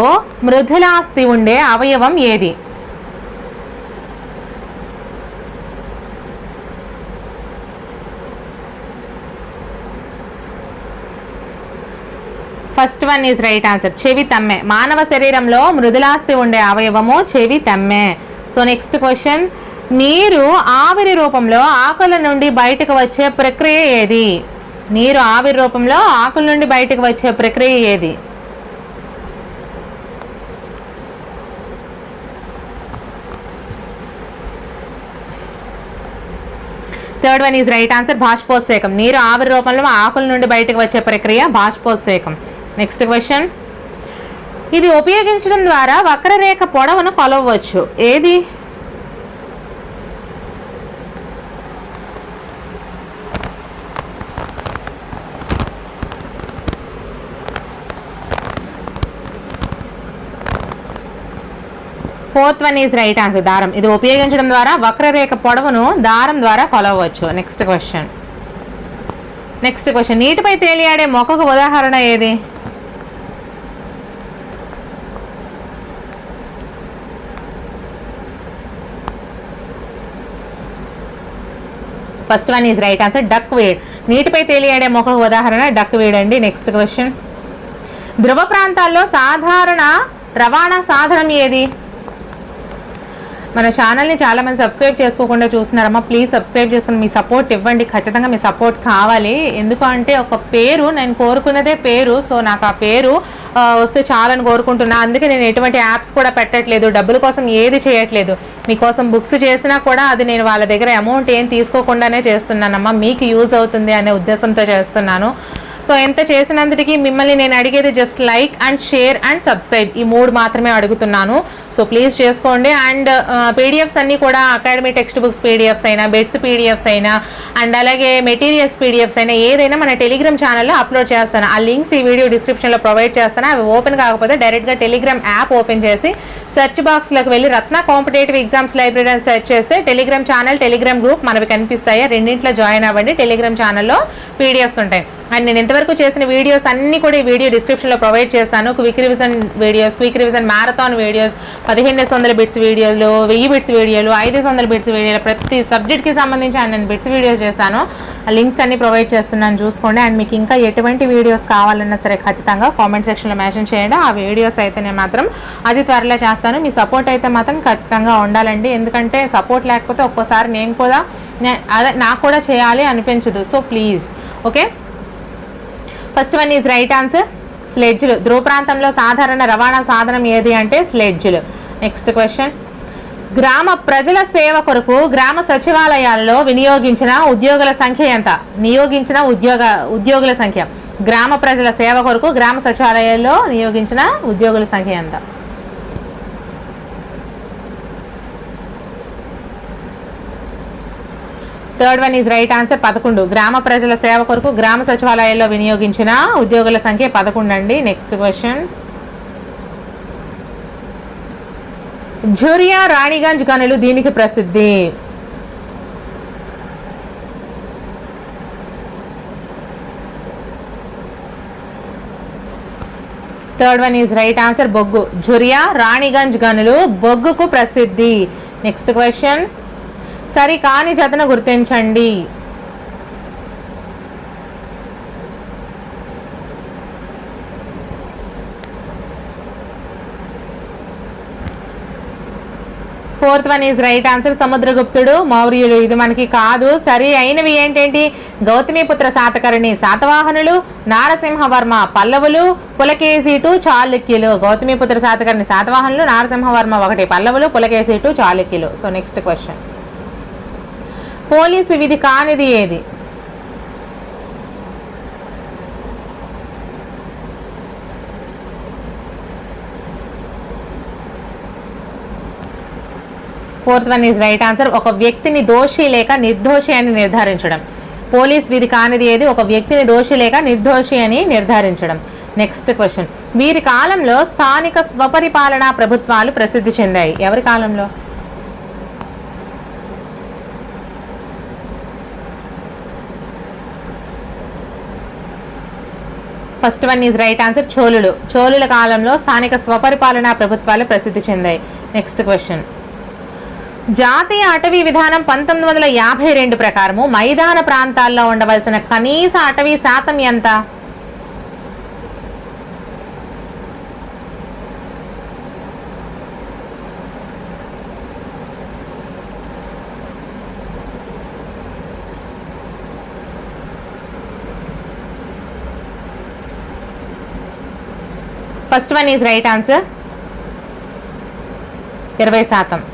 మృదులాస్థి ఉండే అవయవం ఏది? First one is right answer, చెవి తమ్మె. మానవ శరీరంలో మృదులాస్థి ఉండే అవయవము చెవి తమ్మె. సో నెక్స్ట్ క్వశ్చన్, నీరు ఆవిరి రూపంలో ఆకుల నుండి బయటకు వచ్చే ప్రక్రియ ఏది? నీరు ఆవిరి రూపంలో ఆకుల నుండి బయటకు వచ్చే ప్రక్రియ ఏది? Third one is right answer, బాష్పోత్సేకం. నీరు ఆవిరి రూపంలో ఆకుల నుండి బయటకు వచ్చే ప్రక్రియ బాష్పోత్సేకం. నెక్స్ట్ క్వశ్చన్, ఇది ఉపయోగించడం ద్వారా వక్రరేఖ పొడవును కొలవవచ్చు. ఏది? Fourth one is right answer, దారం. ఇది ఉపయోగించడం ద్వారా వక్రరేఖ పొడవును దారం ద్వారా కొలవవచ్చు. నెక్స్ట్ క్వశ్చన్, నీటిపై తేలియాడే మొక్కకు ఉదాహరణ ఏది? First one is right answer, duck weed. నీటిపై తేలియాడే మొక్కకు ఉదాహరణ డక్ వీడ్ అండి. నెక్స్ట్ క్వశ్చన్, ధ్రువ ప్రాంతాల్లో సాధారణ రవాణా సాధనం ఏది? మన ఛానల్ని చాలామంది సబ్స్క్రైబ్ చేసుకోకుండా చూస్తున్నారమ్మా, ప్లీజ్ సబ్స్క్రైబ్ చేసుకుని మీ సపోర్ట్ ఇవ్వండి. ఖచ్చితంగా మీ సపోర్ట్ కావాలి. ఎందుకంటే ఒక పేరు, నేను కోరుకున్నదే పేరు. సో నాకు ఆ పేరు వస్తే చాలని కోరుకుంటున్నా. అందుకే నేను ఎటువంటి యాప్స్ కూడా పెట్టట్లేదు, డబ్బుల కోసం ఏది చేయట్లేదు. మీకోసం బుక్స్ చేసినా కూడా అది నేను వాళ్ళ దగ్గర అమౌంట్ ఏం తీసుకోకుండానే చేస్తున్నానమ్మా, మీకు యూజ్ అవుతుంది అనే ఉద్దేశంతో చేస్తున్నాను. సో ఎంత చేసినందుకు మిమ్మల్ని నేను అడిగేది just like and share and subscribe, ఈ 3 మాత్రమే అడుగుతున్నాను. సో ప్లీజ్ చేసుకోండి. అండ్ పీడిఎఫ్స్ అన్నీ కూడా అకాడమీ టెక్స్ట్ బుక్స్ పీడిఎఫ్స్ అయినా, బెడ్స్ పీడిఎఫ్స్ అయినా, అండ్ అలాగే మెటీరియల్స్ పీడిఎఫ్స్ అయినా ఏదైనా మన టెలిగ్రామ్ ఛానల్లో అప్లోడ్ చేస్తాను. ఆ లింక్స్ ఈ వీడియో డిస్క్రిప్షన్లో ప్రొవైడ్ చేస్తాను. అవి ఓపెన్ కాకపోతే డైరెక్ట్గా టెలిగ్రామ్ యాప్ ఓపెన్ చేసి సెర్చ్ బాక్స్లోకి వెళ్ళి రత్న కాంపిటేటివ్ ఎగ్జామ్స్ లైబ్రరీ అని సెర్చ్ చేస్తే టెలిగ్రామ్ ఛానల్, టెలిగ్రామ్ గ్రూప్ మనవి కనిపిస్తాయి. రెండింట్లో జాయిన్ అవ్వండి. టెలిగ్రామ్ ఛానల్లో పీడిఎఫ్స్ ఉంటాయి. అండ్ నేను ఇంతవరకు చేసిన వీడియోస్ అన్నీ కూడా ఈ వీడియో డిస్క్రిప్షన్లో ప్రొవైడ్ చేస్తాను. Quick revision videos, quick revision marathon videos, 1500 bits వీడియోలు, 1000 బిట్స్ వీడియోలు, 500 బిట్స్ వీడియోలు, ప్రతి సబ్జెక్ట్కి సంబంధించి నేను బిట్స్ వీడియోస్ చేశాను. ఆ లింక్స్ అన్ని ప్రొవైడ్ చేస్తున్నాను, చూసుకోండి. అండ్ మీకు ఇంకా ఎటువంటి వీడియోస్ కావాలన్నా సరే ఖచ్చితంగా కామెంట్ సెక్షన్లో మెన్షన్ చేయండి. ఆ వీడియోస్ అయితే నేను మాత్రం అది త్వరలో చేస్తాను. మీ సపోర్ట్ అయితే మాత్రం ఖచ్చితంగా ఉండాలండి. ఎందుకంటే సపోర్ట్ లేకపోతే ఒక్కోసారి నేను కూడా అదే నాకు కూడా చేయాలి అనిపించదు. So please, okay. First one is right answer, sledges. ధ్రువ ప్రాంతంలో సాధారణ రవాణా సాధనం ఏది అంటే స్లెడ్జ్లు. నెక్స్ట్ క్వశ్చన్, గ్రామ ప్రజల సేవ కొరకు గ్రామ సచివాలయాల్లో వినియోగించిన ఉద్యోగుల సంఖ్య ఎంత? నియోగించిన ఉద్యోగుల సంఖ్య. గ్రామ ప్రజల సేవ కొరకు గ్రామ సచివాలయాల్లో నియోగించిన ఉద్యోగుల సంఖ్య ఎంత? Third one is right answer, 11. గ్రామ ప్రజల సేవ కొరకు గ్రామ సచివాలయాల్లో వినియోగించిన ఉద్యోగుల సంఖ్య 11 అండి. నెక్స్ట్ క్వశ్చన్, ఝురియా రాణిగంజ్ గనులు దీనికి ప్రసిద్ధి. Third one is right answer బొగ్గు. ఝురియా రాణిగంజ్ గనులు బొగ్గుకు ప్రసిద్ధి. నెక్స్ట్ క్వశ్చన్, సరి కాని జతను గుర్తించండి. Fourth one is right answer సముద్రగుప్తుడు మౌర్యులు. ఇది మనకి కాదు. సరి అయినవి ఏంటేంటి? గౌతమిపుత్ర శాతకర్ణి శాతవాహనులు, నారసింహవర్మ పల్లవులు, పులకేశిటు చాళుక్యులు. గౌతమిపుత్ర శాతకర్ణి శాతవాహనులు, నారసింహవర్మ 1 పల్లవులు, పులకేశిటు చాళుక్యులు. సో నెక్స్ట్ క్వశ్చన్, పోలీసు విధి కానిది ఏది? Fourth one is right answer ఒక వ్యక్తిని దోషి లేక నిర్దోషి అని నిర్ధారించడం. పోలీస్ విధి కానిది ఏది? ఒక వ్యక్తిని దోషి లేక నిర్దోషి అని నిర్ధారించడం. నెక్స్ట్ క్వశ్చన్, వీరి కాలంలో స్థానిక స్వపరిపాలనా ప్రభుత్వాలు ప్రసిద్ధి చెందాయి. ఎవరి కాలంలో? First one is right answer చోళులు. చోళుల కాలంలో స్థానిక స్వపరిపాలనా ప్రభుత్వాలు ప్రసిద్ధి చెందాయి. నెక్స్ట్ క్వశ్చన్, జాతీయ అటవీ విధానం 1952 ప్రకారము మైదాన ప్రాంతాల్లో ఉండవలసిన కనీస అటవీ శాతం ఎంత? First one is right answer 20%.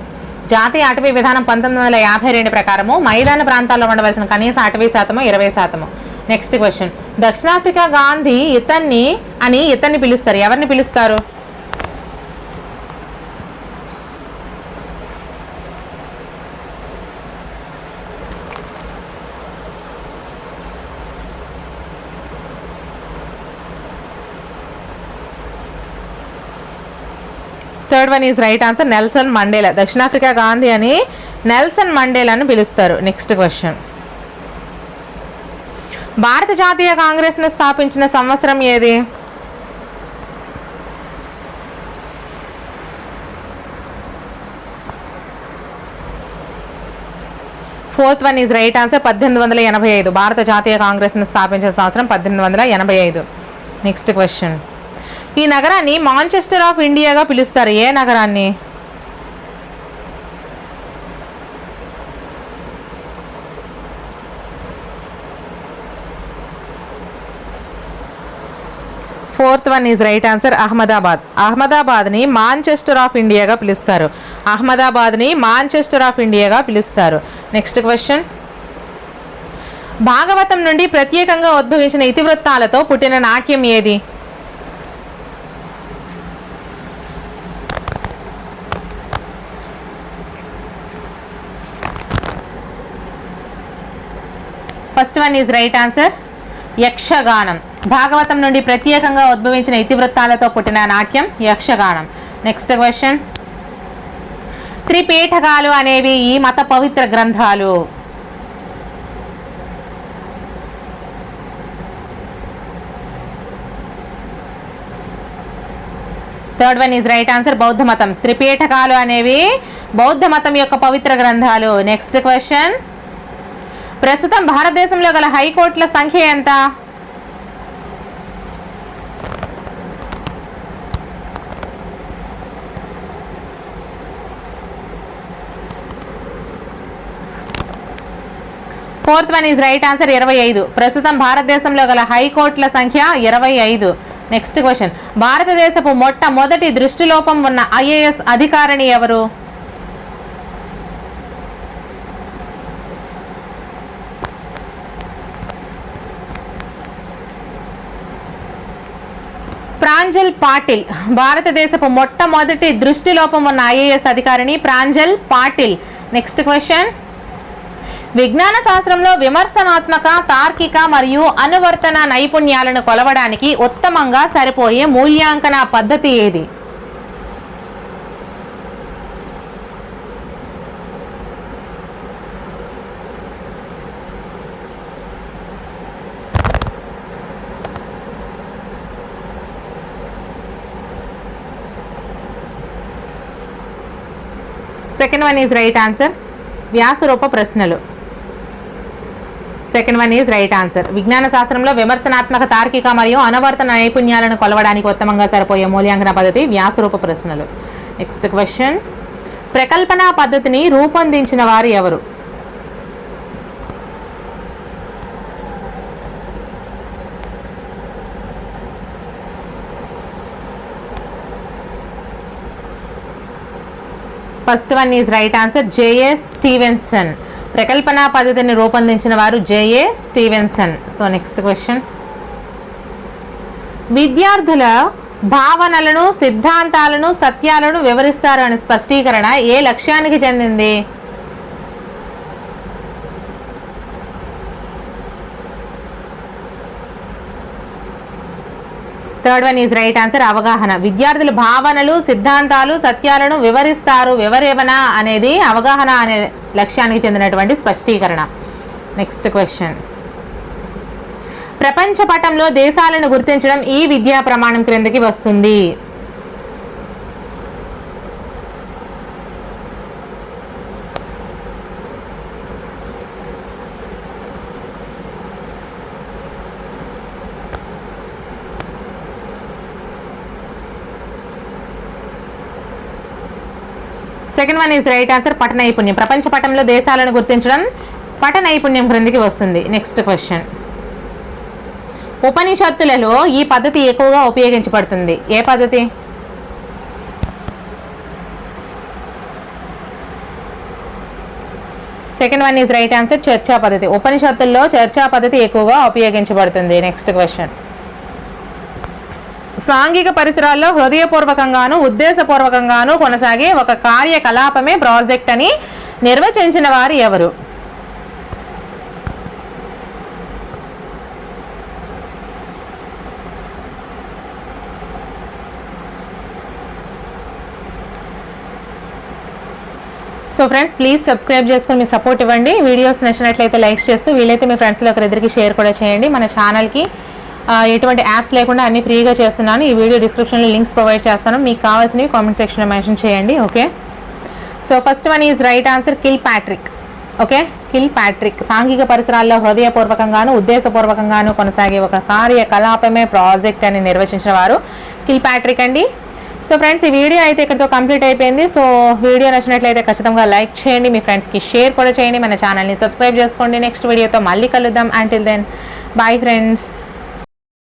జాతీయ అటవీ విధానం 1952 ప్రకారము మైదాన ప్రాంతాల్లో ఉండవలసిన కనీస అటవీ శాతము 20%. నెక్స్ట్ క్వశ్చన్, దక్షిణాఫ్రికా గాంధీ ఇతన్ని పిలుస్తారు. ఎవరిని పిలుస్తారు? Third one is right answer Nelson Mandela. దక్షిణాఫ్రికా గాంధీ అని నెల్సన్ మండేలాను పిలుస్తారు. నెక్స్ట్ క్వశ్చన్, భారత జాతీయ కాంగ్రెస్ను స్థాపించిన సంవత్సరం ఏది? Fourth one is right answer 1885. భారత జాతీయ కాంగ్రెస్ను స్థాపించిన సంవత్సరం 1885. నెక్స్ట్ క్వశ్చన్, ఈ నగరాన్ని మాంచెస్టర్ ఆఫ్ ఇండియాగా పిలుస్తారు. ఏ నగరాన్ని? Fourth one is right answer Ahmedabad. అహ్మదాబాద్ని మాంచెస్టర్ ఆఫ్ ఇండియాగా పిలుస్తారు. అహ్మదాబాద్ని మాంచెస్టర్ ఆఫ్ ఇండియాగా పిలుస్తారు. నెక్స్ట్ క్వశ్చన్, భాగవతం నుండి ప్రత్యేకంగా ఉద్భవించిన ఇతివృత్తాలతో పుట్టిన నాట్యం ఏది? First one is right answer యక్షగానం. భాగవతం నుండి ప్రత్యేకంగా ఉద్భవించిన ఇతివృత్తాలతో పుట్టిన నాట్యం యక్షగానం. నెక్స్ట్ క్వశ్చన్, త్రిపీఠకాలు అనేవి ఈ మత పవిత్ర గ్రంథాలు. Third one is right answer బౌద్ధ మతం. త్రిపీఠకాలు అనేవి బౌద్ధ మతం యొక్క పవిత్ర గ్రంథాలు. నెక్స్ట్ క్వశ్చన్, ప్రస్తుతం భారతదేశంలో గల హైకోర్టుల సంఖ్య ఎంత? Fourth one is right answer 25. ప్రస్తుతం భారతదేశంలో గల హైకోర్టుల సంఖ్య 25. నెక్స్ట్ క్వశ్చన్, భారతదేశపు మొట్టమొదటి దృష్టిలోపం ఉన్న ఐఏఎస్ అధికారిని ఎవరు? ప్రాంజల్ పాటిల్. భారతదేశపు మొట్టమొదటి దృష్టిలోపం ఉన్న ఐఏఎస్ అధికారిని ప్రాంజల్ పాటిల్. నెక్స్ట్ క్వశ్చన్, విజ్ఞాన శాస్త్రంలో విమర్శనాత్మక, తార్కిక మరియు అనువర్తన నైపుణ్యాలను కొలవడానికి ఉత్తమంగా సరిపోయే మూల్యాంకన పద్ధతి ఏది? Second one is right answer. వ్యాసరూప ప్రశ్నలు. Second one is right answer. విజ్ఞాన శాస్త్రంలో విమర్శనాత్మక, తార్కిక మరియు అనువర్తన నైపుణ్యాలను కొలవడానికి ఉత్తమంగా సరిపోయే మూల్యాంకన పద్ధతి వ్యాసరూప ప్రశ్నలు. నెక్స్ట్ క్వశ్చన్, ప్రకల్పన పద్ధతిని రూపొందించిన వారు ఎవరు? First one is right answer, J S Stevenson. ప్రకల్పన పద్ధతిని రూపొందించిన వారు J A Stevenson. So next question, విద్యార్థుల భావనలను, సిద్ధాంతాలను, సత్యాలను వివరిస్తారు అనే స్పష్టీకరణ ఏ లక్ష్యానికి చెందింది? Third one is right answer, అవగాహన. విద్యార్థుల భావనలు, సిద్ధాంతాలు, సత్యాలను వివరిస్తారు, వివరేవన అనేది అవగాహన అనే లక్ష్యానికి చెందినటువంటి స్పష్టీకరణ. నెక్స్ట్ క్వశ్చన్, ప్రపంచ పటంలో దేశాలను గుర్తించడం ఈ విద్యా ప్రమాణం క్రిందకి వస్తుంది? Second one is right answer, పట నైపుణ్యం. ప్రపంచ పటంలో దేశాలను గుర్తించడం పట నైపుణ్యం క్రిందికి వస్తుంది. నెక్స్ట్ క్వశ్చన్, ఉపనిషత్తులలో ఈ పద్ధతి ఎక్కువగా ఉపయోగించబడుతుంది. ఏ పద్ధతి? Second one is right answer, చర్చా పద్ధతి. ఉపనిషత్తుల్లో చర్చా పద్ధతి ఎక్కువగా ఉపయోగించబడుతుంది. నెక్స్ట్ క్వశ్చన్, సాంఘిక పరిసరాల్లో హృదయపూర్వకంగాను ఉద్దేశపూర్వకంగాను కొనసాగే ఒక కార్యకలాపమే ప్రాజెక్ట్ అని నిర్వచించిన వారు ఎవరు? సో ఫ్రెండ్స్, ప్లీజ్ సబ్స్క్రైబ్ చేసుకొని మీ సపోర్ట్ ఇవ్వండి. వీడియోస్ నచ్చినట్లయితే లైక్ చేస్తూ, వీలైతే మీ ఫ్రెండ్స్లో ఒకరిద్దరికి షేర్ కూడా చేయండి. మన ఛానల్కి ఎటువంటి యాప్స్ లేకుండా అన్ని ఫ్రీగా చేస్తున్నాను. ఈ వీడియో డిస్క్రిప్షన్లో లింక్స్ ప్రొవైడ్ చేస్తాను. మీకు కావాల్సినవి కామెంట్ సెక్షన్లో మెన్షన్ చేయండి. Okay, so first one is right answer, kill Patrick. Okay, kill Patrick. సాంఘిక పరిసరాల్లో హృదయపూర్వకంగాను ఉద్దేశపూర్వకంగాను కొనసాగే ఒక కార్యకలాపమే ప్రాజెక్ట్ అని నిర్వచించిన వారు కిల్ ప్యాట్రిక్ అండి. సో ఫ్రెండ్స్, ఈ వీడియో అయితే ఇక్కడితో కంప్లీట్ అయిపోయింది. సో వీడియో నచ్చినట్లయితే ఖచ్చితంగా లైక్ చేయండి, మీ ఫ్రెండ్స్కి షేర్ కూడా చేయండి, మన ఛానల్ని సబ్స్క్రైబ్ చేసుకోండి. నెక్స్ట్ వీడియోతో మళ్ళీ కలుద్దాం. Until then, bye friends.